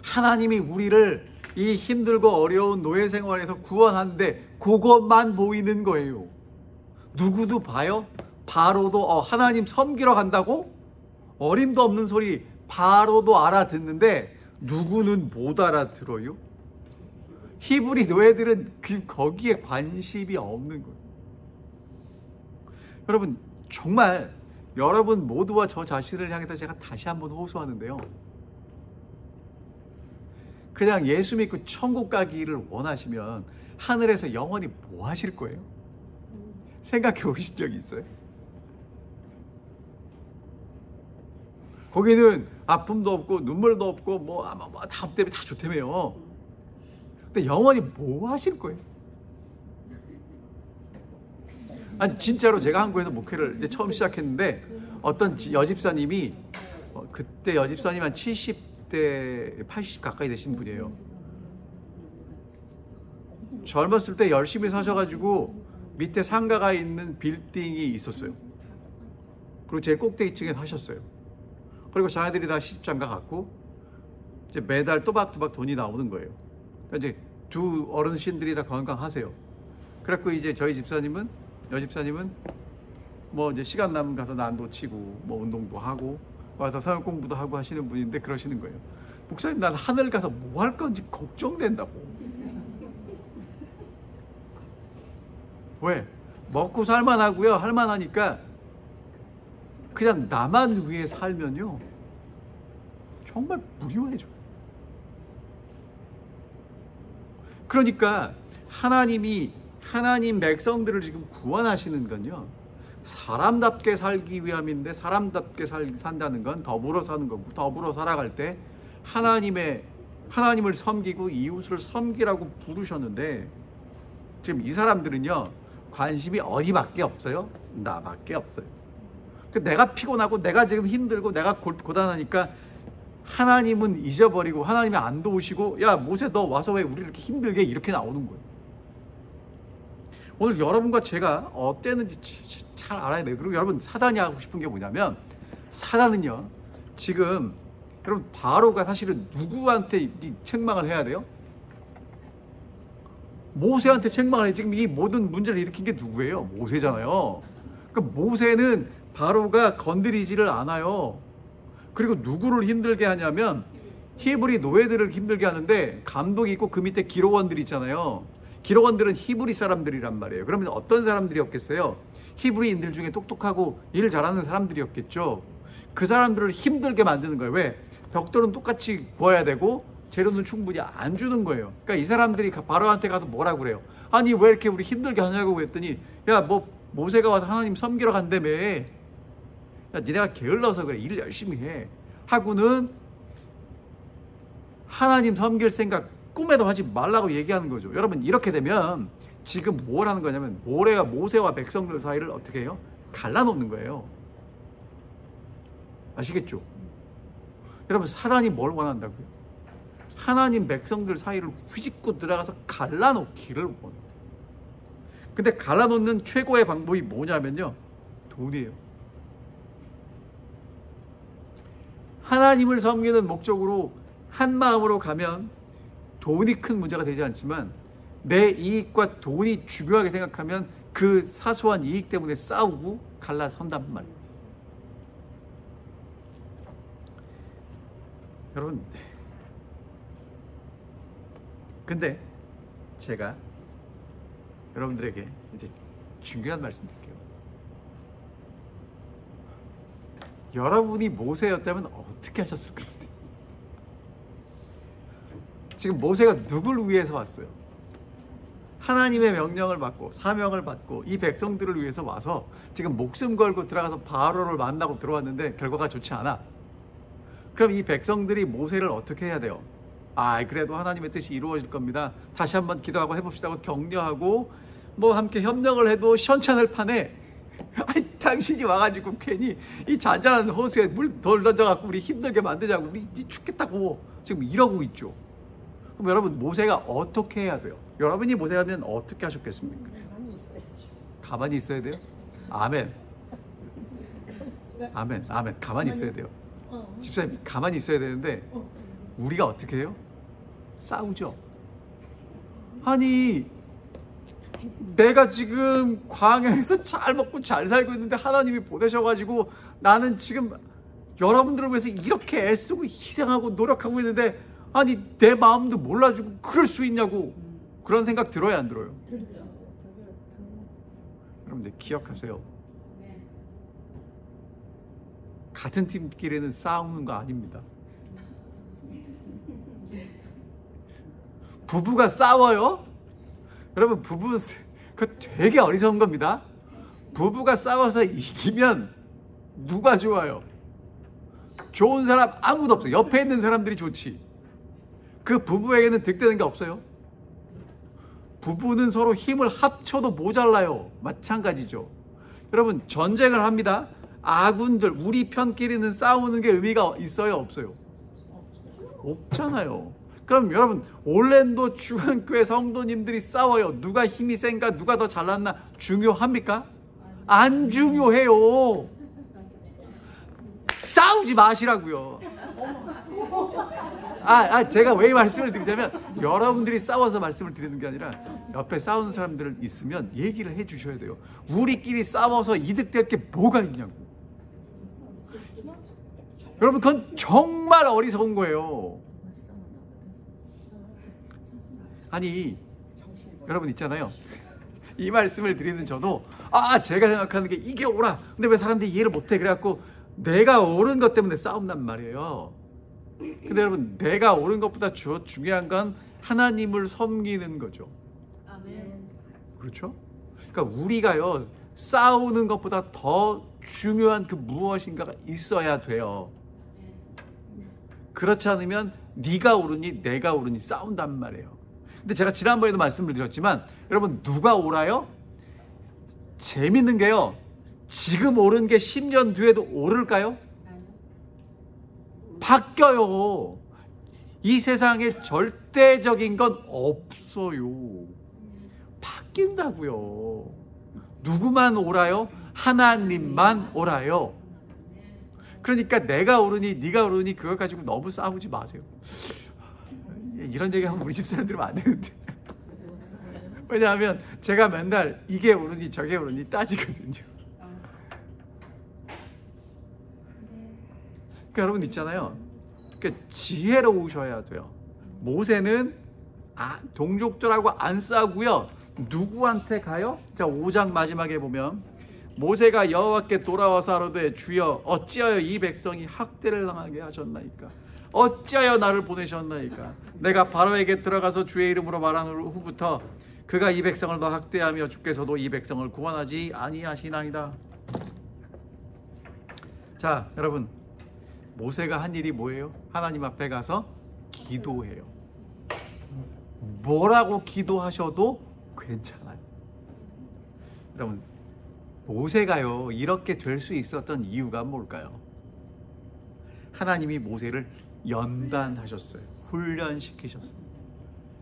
하나님이 우리를 이 힘들고 어려운 노예 생활에서 구원하는데 그것만 보이는 거예요. 누구도 봐요? 바로도 하나님 섬기러 간다고? 어림도 없는 소리 바로도 알아듣는데 누구는 못 알아들어요? 히브리 노예들은 거기에 관심이 없는 거예요. 여러분, 정말 여러분 모두와 저 자신을 향해서 제가 다시 한번 호소하는데요, 그냥 예수 믿고 천국 가기를 원하시면 하늘에서 영원히 뭐 하실 거예요? 생각해 보신 적이 있어요? 거기는 아픔도 없고 눈물도 없고 다 때문에 다 좋다며요. 근데 영원히 뭐 하실 거예요? 아니 진짜로 제가 한국에서 목회를 이제 처음 시작했는데 어떤 여집사님이 그때 여집사님 한 70대 80 가까이 되신 분이에요. 젊었을 때 열심히 사셔가지고 밑에 상가가 있는 빌딩이 있었어요. 그리고 제일 꼭대기층에 사셨어요. 그리고 자녀들이 다 시집장가 갔고 이제 매달 또박또박 돈이 나오는 거예요. 그러니까 이제 두 어르신들이 다 건강하세요. 그래갖고 이제 저희 집사님은, 여집사님은 뭐 이제 시간 나면 가서 난도 치고 뭐 운동도 하고 와서 성역 공부도 하고 하시는 분인데 그러시는 거예요. 목사님, 난 하늘 가서 뭐 할 건지 걱정된다고. 왜? 먹고 살만하고요. 할만하니까 그냥 나만 위해 살면요 정말 무료해져요. 그러니까 하나님 백성들을 지금 구원하시는 건요, 사람답게 살기 위함인데, 사람답게 산다는 건 더불어 사는 거고, 더불어 살아갈 때 하나님을 섬기고 이웃을 섬기라고 부르셨는데, 지금 이 사람들은요 관심이 어디밖에 없어요? 나밖에 없어요. 내가 피곤하고 내가 지금 힘들고 내가 고단하니까 하나님은 잊어버리고 하나님이 안 도우시고, 야 모세 너 와서 왜 우리 이렇게 힘들게, 이렇게 나오는 거예요. 오늘 여러분과 제가 어땠는지 잘 알아야 돼요. 그리고 여러분, 사단이 하고 싶은 게 뭐냐면, 사단은요 지금 여러분 바로가 사실은 누구한테 이 책망을 해야 돼요? 모세한테 책망을 해. 지금 이 모든 문제를 일으킨 게 누구예요? 모세잖아요. 그러니까 모세는 바로가 건드리지를 않아요. 그리고 누구를 힘들게 하냐면 히브리 노예들을 힘들게 하는데, 감독이 있고 그 밑에 기록원들이 있잖아요. 기록원들은 히브리 사람들이란 말이에요. 그러면 어떤 사람들이었겠어요? 히브리인들 중에 똑똑하고 일 잘하는 사람들이었겠죠. 그 사람들을 힘들게 만드는 거예요. 왜? 벽돌은 똑같이 구워야 되고 재료는 충분히 안 주는 거예요. 그러니까 이 사람들이 바로한테 가서 뭐라고 그래요? 아니 왜 이렇게 우리 힘들게 하냐고 그랬더니, 야 뭐 모세가 와서 하나님 섬기러 간다며, 야 니네가 게을러서 그래, 일 열심히 해 하고는 하나님 섬길 생각 꿈에도 하지 말라고 얘기하는 거죠. 여러분, 이렇게 되면 지금 뭘 하는 거냐면, 모세와 백성들 사이를 어떻게 해요? 갈라놓는 거예요. 아시겠죠? 여러분, 사단이 뭘 원한다고요? 하나님 백성들 사이를 휘짓고 들어가서 갈라놓기를 원해요. 근데 갈라놓는 최고의 방법이 뭐냐면요, 돈이에요. 하나님을 섬기는 목적으로 한 마음으로 가면 돈이 큰 문제가 되지 않지만, 내 이익과 돈이 중요하게 생각하면 그 사소한 이익 때문에 싸우고 갈라선단 말이에요. 여러분, 근데 제가 여러분들에게 이제 중요한 말씀 드릴게요. 여러분이 모세였다면 어떻게 하셨을 것 같아요? 지금 모세가 누굴 위해서 왔어요? 하나님의 명령을 받고 사명을 받고 이 백성들을 위해서 와서 지금 목숨 걸고 들어가서 바로를 만나고 들어왔는데 결과가 좋지 않아. 그럼 이 백성들이 모세를 어떻게 해야 돼요? 그래도 하나님의 뜻이 이루어질 겁니다, 다시 한번 기도하고 해봅시다 하고 격려하고 뭐 함께 협력을 해도 시원찮을 판에, 당신이 와가지고 괜히 이 잔잔한 호수에 물 덜 던져갖고 우리 힘들게 만드자고, 우리 죽겠다고 지금 이러고 있죠. 그럼 여러분, 모세가 어떻게 해야 돼요? 여러분이 모세라면 어떻게 하셨겠습니까? 가만히 있어야지. 가만히 있어야 돼요? 아멘. 아멘. 아멘. 가만히 있어야 돼요. 집사님 가만히 있어야 되는데 우리가 어떻게 해요? 싸우죠. 아니 내가 지금 광야에서 잘 먹고 잘 살고 있는데 하나님이 보내셔가지고 나는 지금 여러분들을 위해서 이렇게 애쓰고 희생하고 노력하고 있는데 아니 내 마음도 몰라주고 그럴 수 있냐고. 그런 생각 들어요 안 들어요? 여러분들 기억하세요. 같은 팀끼리는 싸우는 거 아닙니다. 부부가 싸워요? 여러분 부부 그 되게 어리석은 겁니다. 부부가 싸워서 이기면 누가 좋아요? 좋은 사람 아무도 없어요. 옆에 있는 사람들이 좋지. 그 부부에게는 득되는 게 없어요. 부부는 서로 힘을 합쳐도 모자라요. 마찬가지죠. 여러분 전쟁을 합니다. 아군들 우리 편끼리는 싸우는 게 의미가 있어요 없어요? 없잖아요. 그럼 여러분 올랜도 중앙교회 성도님들이 싸워요. 누가 힘이 센가 누가 더 잘났나 중요합니까? 안 중요해요. 싸우지 마시라고요. 제가 왜 말씀을 드리자면 여러분들이 싸워서 말씀을 드리는 게 아니라 옆에 싸우는 사람들 있으면 얘기를 해 주셔야 돼요. 우리끼리 싸워서 이득될 게 뭐가 있냐고. 여러분 그건 정말 어리석은 거예요. 아니 여러분 있잖아요. 이 말씀을 드리는 저도 제가 생각하는 게 이게 옳아. 근데 왜 사람들이 이해를 못해. 그래갖고 내가 옳은 것 때문에 싸운단 말이에요. 근데 여러분 내가 옳은 것보다 중요한 건 하나님을 섬기는 거죠. 아멘. 그렇죠? 그러니까 우리가요 싸우는 것보다 더 중요한 그 무엇인가가 있어야 돼요. 그렇지 않으면 네가 옳으니 내가 옳으니 싸운단 말이에요. 근데 제가 지난번에도 말씀을 드렸지만 여러분 누가 옳아요? 재밌는 게요. 지금 옳은 게 10년 뒤에도 옳을까요? 바뀌어요. 이 세상에 절대적인 건 없어요. 바뀐다고요. 누구만 옳아요? 하나님만 옳아요. 그러니까 내가 옳으니 네가 옳으니 그걸 가지고 너무 싸우지 마세요. 이런 얘기하면 우리 집 사람 들으면 안 되는데. 왜냐하면 제가 맨날 이게 옳으니 저게 옳으니 따지거든요. 그러니까 여러분 있잖아요. 그러니까 지혜로우셔야 돼요. 모세는 동족들하고 안 싸우고요. 누구한테 가요? 자 5장 마지막에 보면 모세가 여호와께 돌아와서 아뢰되 주여 어찌하여 이 백성이 학대를 당하게 하셨나이까? 어찌하여 나를 보내셨나이까? 내가 바로에게 들어가서 주의 이름으로 말한 후부터 그가 이 백성을 더 학대하며 주께서도 이 백성을 구원하지 아니하시나이다. 자 여러분 모세가 한 일이 뭐예요? 하나님 앞에 가서 기도해요. 뭐라고 기도하셔도 괜찮아요. 여러분 모세가요 이렇게 될 수 있었던 이유가 뭘까요? 하나님이 모세를 연단하셨어요. 훈련시키셨어요.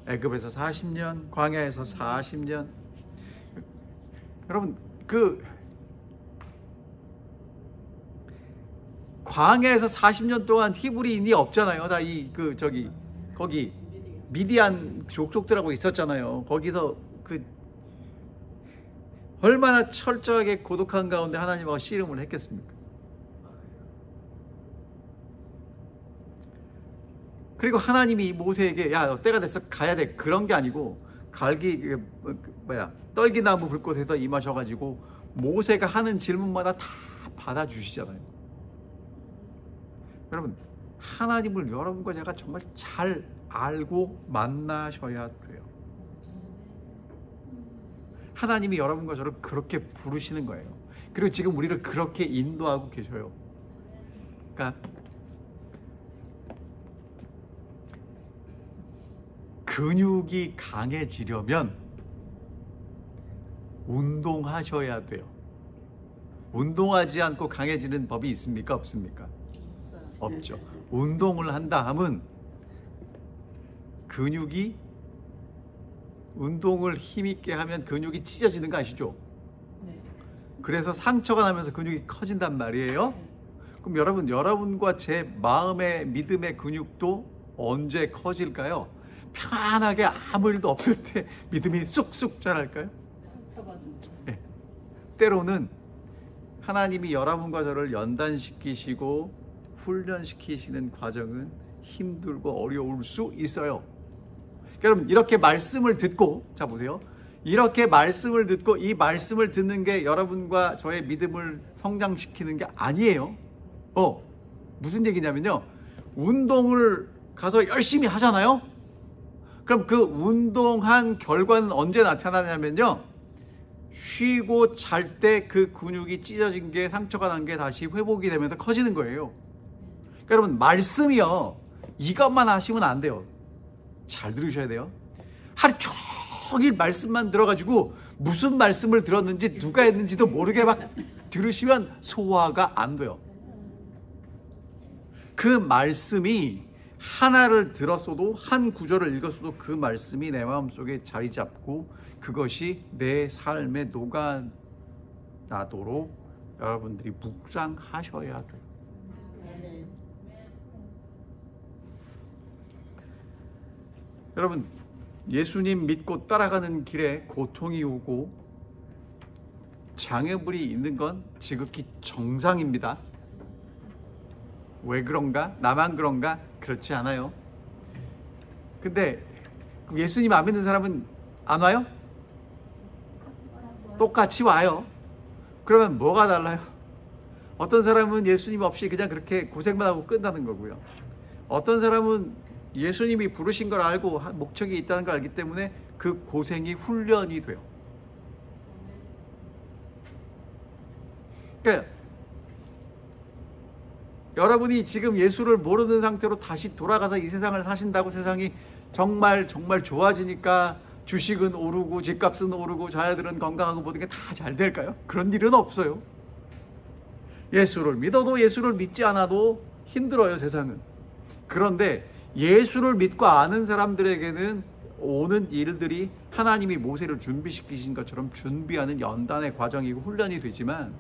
애굽에서 40년, 광야에서 40년. 여러분 광야에서 40년 동안 히브리인이 없잖아요. 다 거기 미디안 족속들하고 있었잖아요. 거기서 얼마나 철저하게 고독한 가운데 하나님하고 씨름을 했겠습니까? 그리고 하나님이 모세에게 야, 너 때가 됐어 가야 돼 그런 게 아니고 떨기나무 불꽃에서 임하셔가지고 모세가 하는 질문마다 다 받아주시잖아요. 여러분 하나님을 여러분과 제가 정말 잘 알고 만나셔야 돼요. 하나님이 여러분과 저를 그렇게 부르시는 거예요. 그리고 지금 우리를 그렇게 인도하고 계셔요. 그러니까 근육이 강해지려면 운동하셔야 돼요. 운동하지 않고 강해지는 법이 있습니까? 없습니까? 없죠. 운동을 한다 하면 운동을 힘있게 하면 근육이 찢어지는 거 아시죠? 그래서 상처가 나면서 근육이 커진단 말이에요. 그럼 여러분과 제 마음의 믿음의 근육도 언제 커질까요? 편안하게 아무 일도 없을 때 믿음이 쑥쑥 자랄까요? 네. 때로는 하나님이 여러분과 저를 연단시키시고 훈련시키시는 과정은 힘들고 어려울 수 있어요. 여러분, 이렇게 말씀을 듣고, 자 보세요. 이렇게 말씀을 듣고 이 말씀을 듣는 게 여러분과 저의 믿음을 성장시키는 게 아니에요. 무슨 얘기냐면요, 운동을 가서 열심히 하잖아요. 그럼 그 운동한 결과는 언제 나타나냐면요, 쉬고 잘 때 그 근육이 찢어진 게, 상처가 난 게 다시 회복이 되면서 커지는 거예요. 그러니까 여러분, 말씀이요, 이것만 하시면 안 돼요. 잘 들으셔야 돼요. 하루 종일 말씀만 들어가지고 무슨 말씀을 들었는지 누가 했는지도 모르게 막 들으시면 소화가 안 돼요. 그 말씀이 하나를 들었어도, 한 구절을 읽었어도 그 말씀이 내 마음속에 자리 잡고 그것이 내 삶에 녹아나도록 여러분들이 묵상하셔야 돼요. 여러분, 예수님 믿고 따라가는 길에 고통이 오고 장애물이 있는 건 지극히 정상입니다. 왜 그런가? 나만 그런가? 그렇지 않아요. 근데 예수님 안 믿는 사람은 안 와요? 똑같이 와요. 그러면 뭐가 달라요? 어떤 사람은 예수님 없이 그냥 그렇게 고생만 하고 끝나는 거고요. 어떤 사람은 예수님이 부르신 걸 알고 목적이 있다는 걸 알기 때문에 그 고생이 훈련이 돼요. 그러니까 여러분이 지금 예수를 모르는 상태로 다시 돌아가서 이 세상을 사신다고 세상이 정말 좋아지니까 주식은 오르고 집값은 오르고 자녀들은 건강하고 모든 게 다 잘 될까요? 그런 일은 없어요. 예수를 믿어도 예수를 믿지 않아도 힘들어요, 세상은. 그런데 예수를 믿고 아는 사람들에게는 오는 일들이 하나님이 모세를 준비시키신 것처럼 준비하는 연단의 과정이고 훈련이 되지만,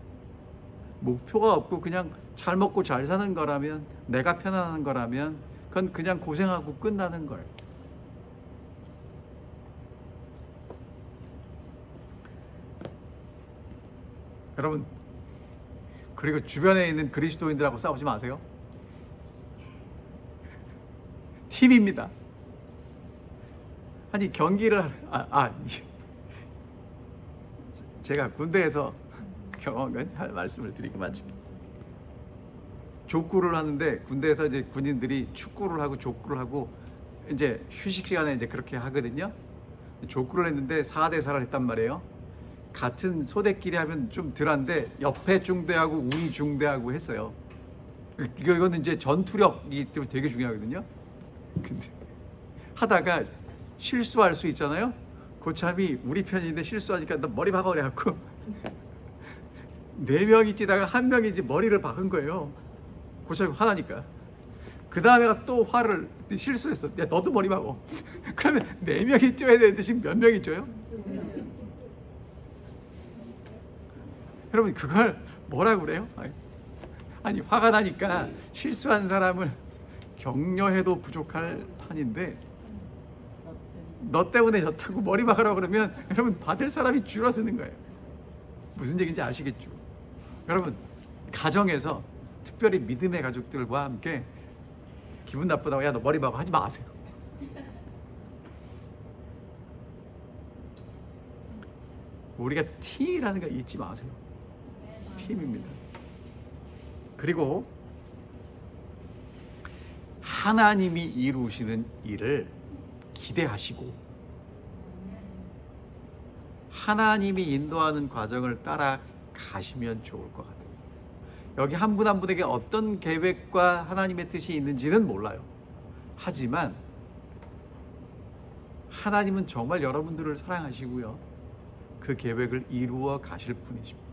목표가 없고 그냥 잘 먹고 잘 사는 거라면, 내가 편안한 거라면 그건 그냥 고생하고 끝나는 거예요. 여러분, 그리고 주변에 있는 그리스도인들하고 싸우지 마세요. 팀입니다. 아니, 경기를 제가 군대에서 경험한 할 말씀을 드리기만 하죠. 족구를 하는데, 군대에서 이제 군인들이 축구를 하고 족구를 하고 이제 휴식 시간에 이제 그렇게 하거든요. 족구를 했는데 4대 4를 했단 말이에요. 같은 소대끼리 하면 좀 덜한데 옆에 중대하고 우리 중대하고 했어요. 이거는 이제 전투력이 되게 중요하거든요. 근데 하다가 실수할 수 있잖아요. 고참이 우리 편인데 실수하니까 너 머리 박아 그래갖고 4명이 뛰다가 1명이 이제 머리를 박은 거예요. 고참이 화나니까. 그 다음에가 또 화를 실수했어. 야, 너도 머리 박어. 그러면 4명이 뛰어야 되는데 지금 몇 명이 뛰어요? 여러분, 그걸 뭐라고 그래요? 아니, 화가 나니까 실수한 사람을 격려해도 부족할 판인데, 너 때문에 졌다고 머리 박으라고 그러면 여러분, 받을 사람이 줄어드는 거예요. 무슨 얘기인지 아시겠죠? 여러분, 가정에서 특별히 믿음의 가족들과 함께 기분 나쁘다고 야, 너 머리 박아 하지 마세요. 우리가 팀이라는 거 잊지 마세요. 팀입니다. 그리고 하나님이 이루시는 일을 기대하시고 하나님이 인도하는 과정을 따라가시면 좋을 것 같아요. 여기 한 분 한 분에게 어떤 계획과 하나님의 뜻이 있는지는 몰라요. 하지만 하나님은 정말 여러분들을 사랑하시고요, 그 계획을 이루어 가실 분이십니다.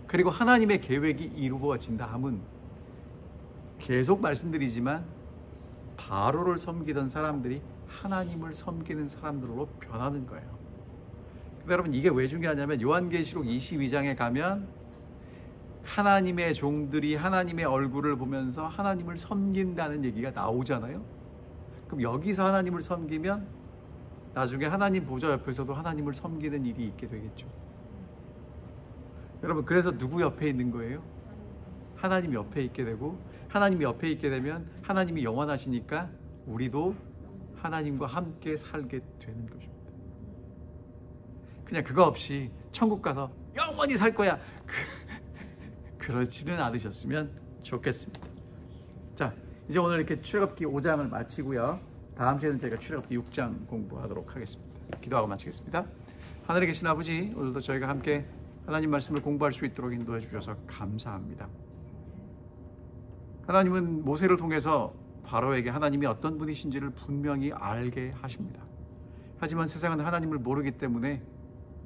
그리고 하나님의 계획이 이루어진다 함은 계속 말씀드리지만 바로를 섬기던 사람들이 하나님을 섬기는 사람들로 변하는 거예요. 근데 여러분 이게 왜 중요하냐면 요한계시록 22장에 가면 하나님의 종들이 하나님의 얼굴을 보면서 하나님을 섬긴다는 얘기가 나오잖아요. 그럼 여기서 하나님을 섬기면 나중에 하나님 보좌 옆에서도 하나님을 섬기는 일이 있게 되겠죠. 여러분 그래서 누구 옆에 있는 거예요? 하나님 옆에 있게 되고, 하나님이 옆에 있게 되면 하나님이 영원하시니까 우리도 하나님과 함께 살게 되는 것입니다. 그냥 그거 없이 천국 가서 영원히 살 거야 그렇지는 않으셨으면 좋겠습니다. 자, 이제 오늘 이렇게 출애굽기 5장을 마치고요, 다음 주에는 제가 출애굽기 6장 공부하도록 하겠습니다. 기도하고 마치겠습니다. 하늘에 계신 아버지, 오늘도 저희가 함께 하나님 말씀을 공부할 수 있도록 인도해 주셔서 감사합니다. 하나님은 모세를 통해서 바로에게 하나님이 어떤 분이신지를 분명히 알게 하십니다. 하지만 세상은 하나님을 모르기 때문에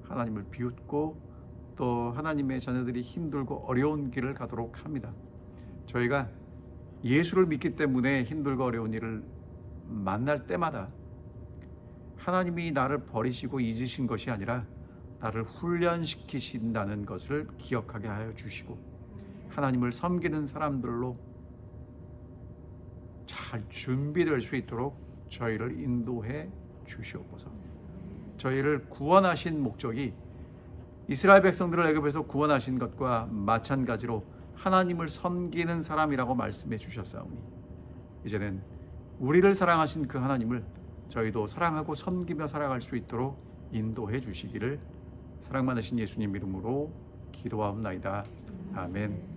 하나님을 비웃고 또 하나님의 자녀들이 힘들고 어려운 길을 가도록 합니다. 저희가 예수를 믿기 때문에 힘들고 어려운 일을 만날 때마다 하나님이 나를 버리시고 잊으신 것이 아니라 나를 훈련시키신다는 것을 기억하게 하여 주시고, 하나님을 섬기는 사람들로 잘 준비될 수 있도록 저희를 인도해 주시옵소서. 저희를 구원하신 목적이 이스라엘 백성들을 애굽에서 구원하신 것과 마찬가지로 하나님을 섬기는 사람이라고 말씀해 주셨사오니, 이제는 우리를 사랑하신 그 하나님을 저희도 사랑하고 섬기며 살아갈 수 있도록 인도해 주시기를 사랑 많으신 예수님 이름으로 기도하옵나이다. 아멘.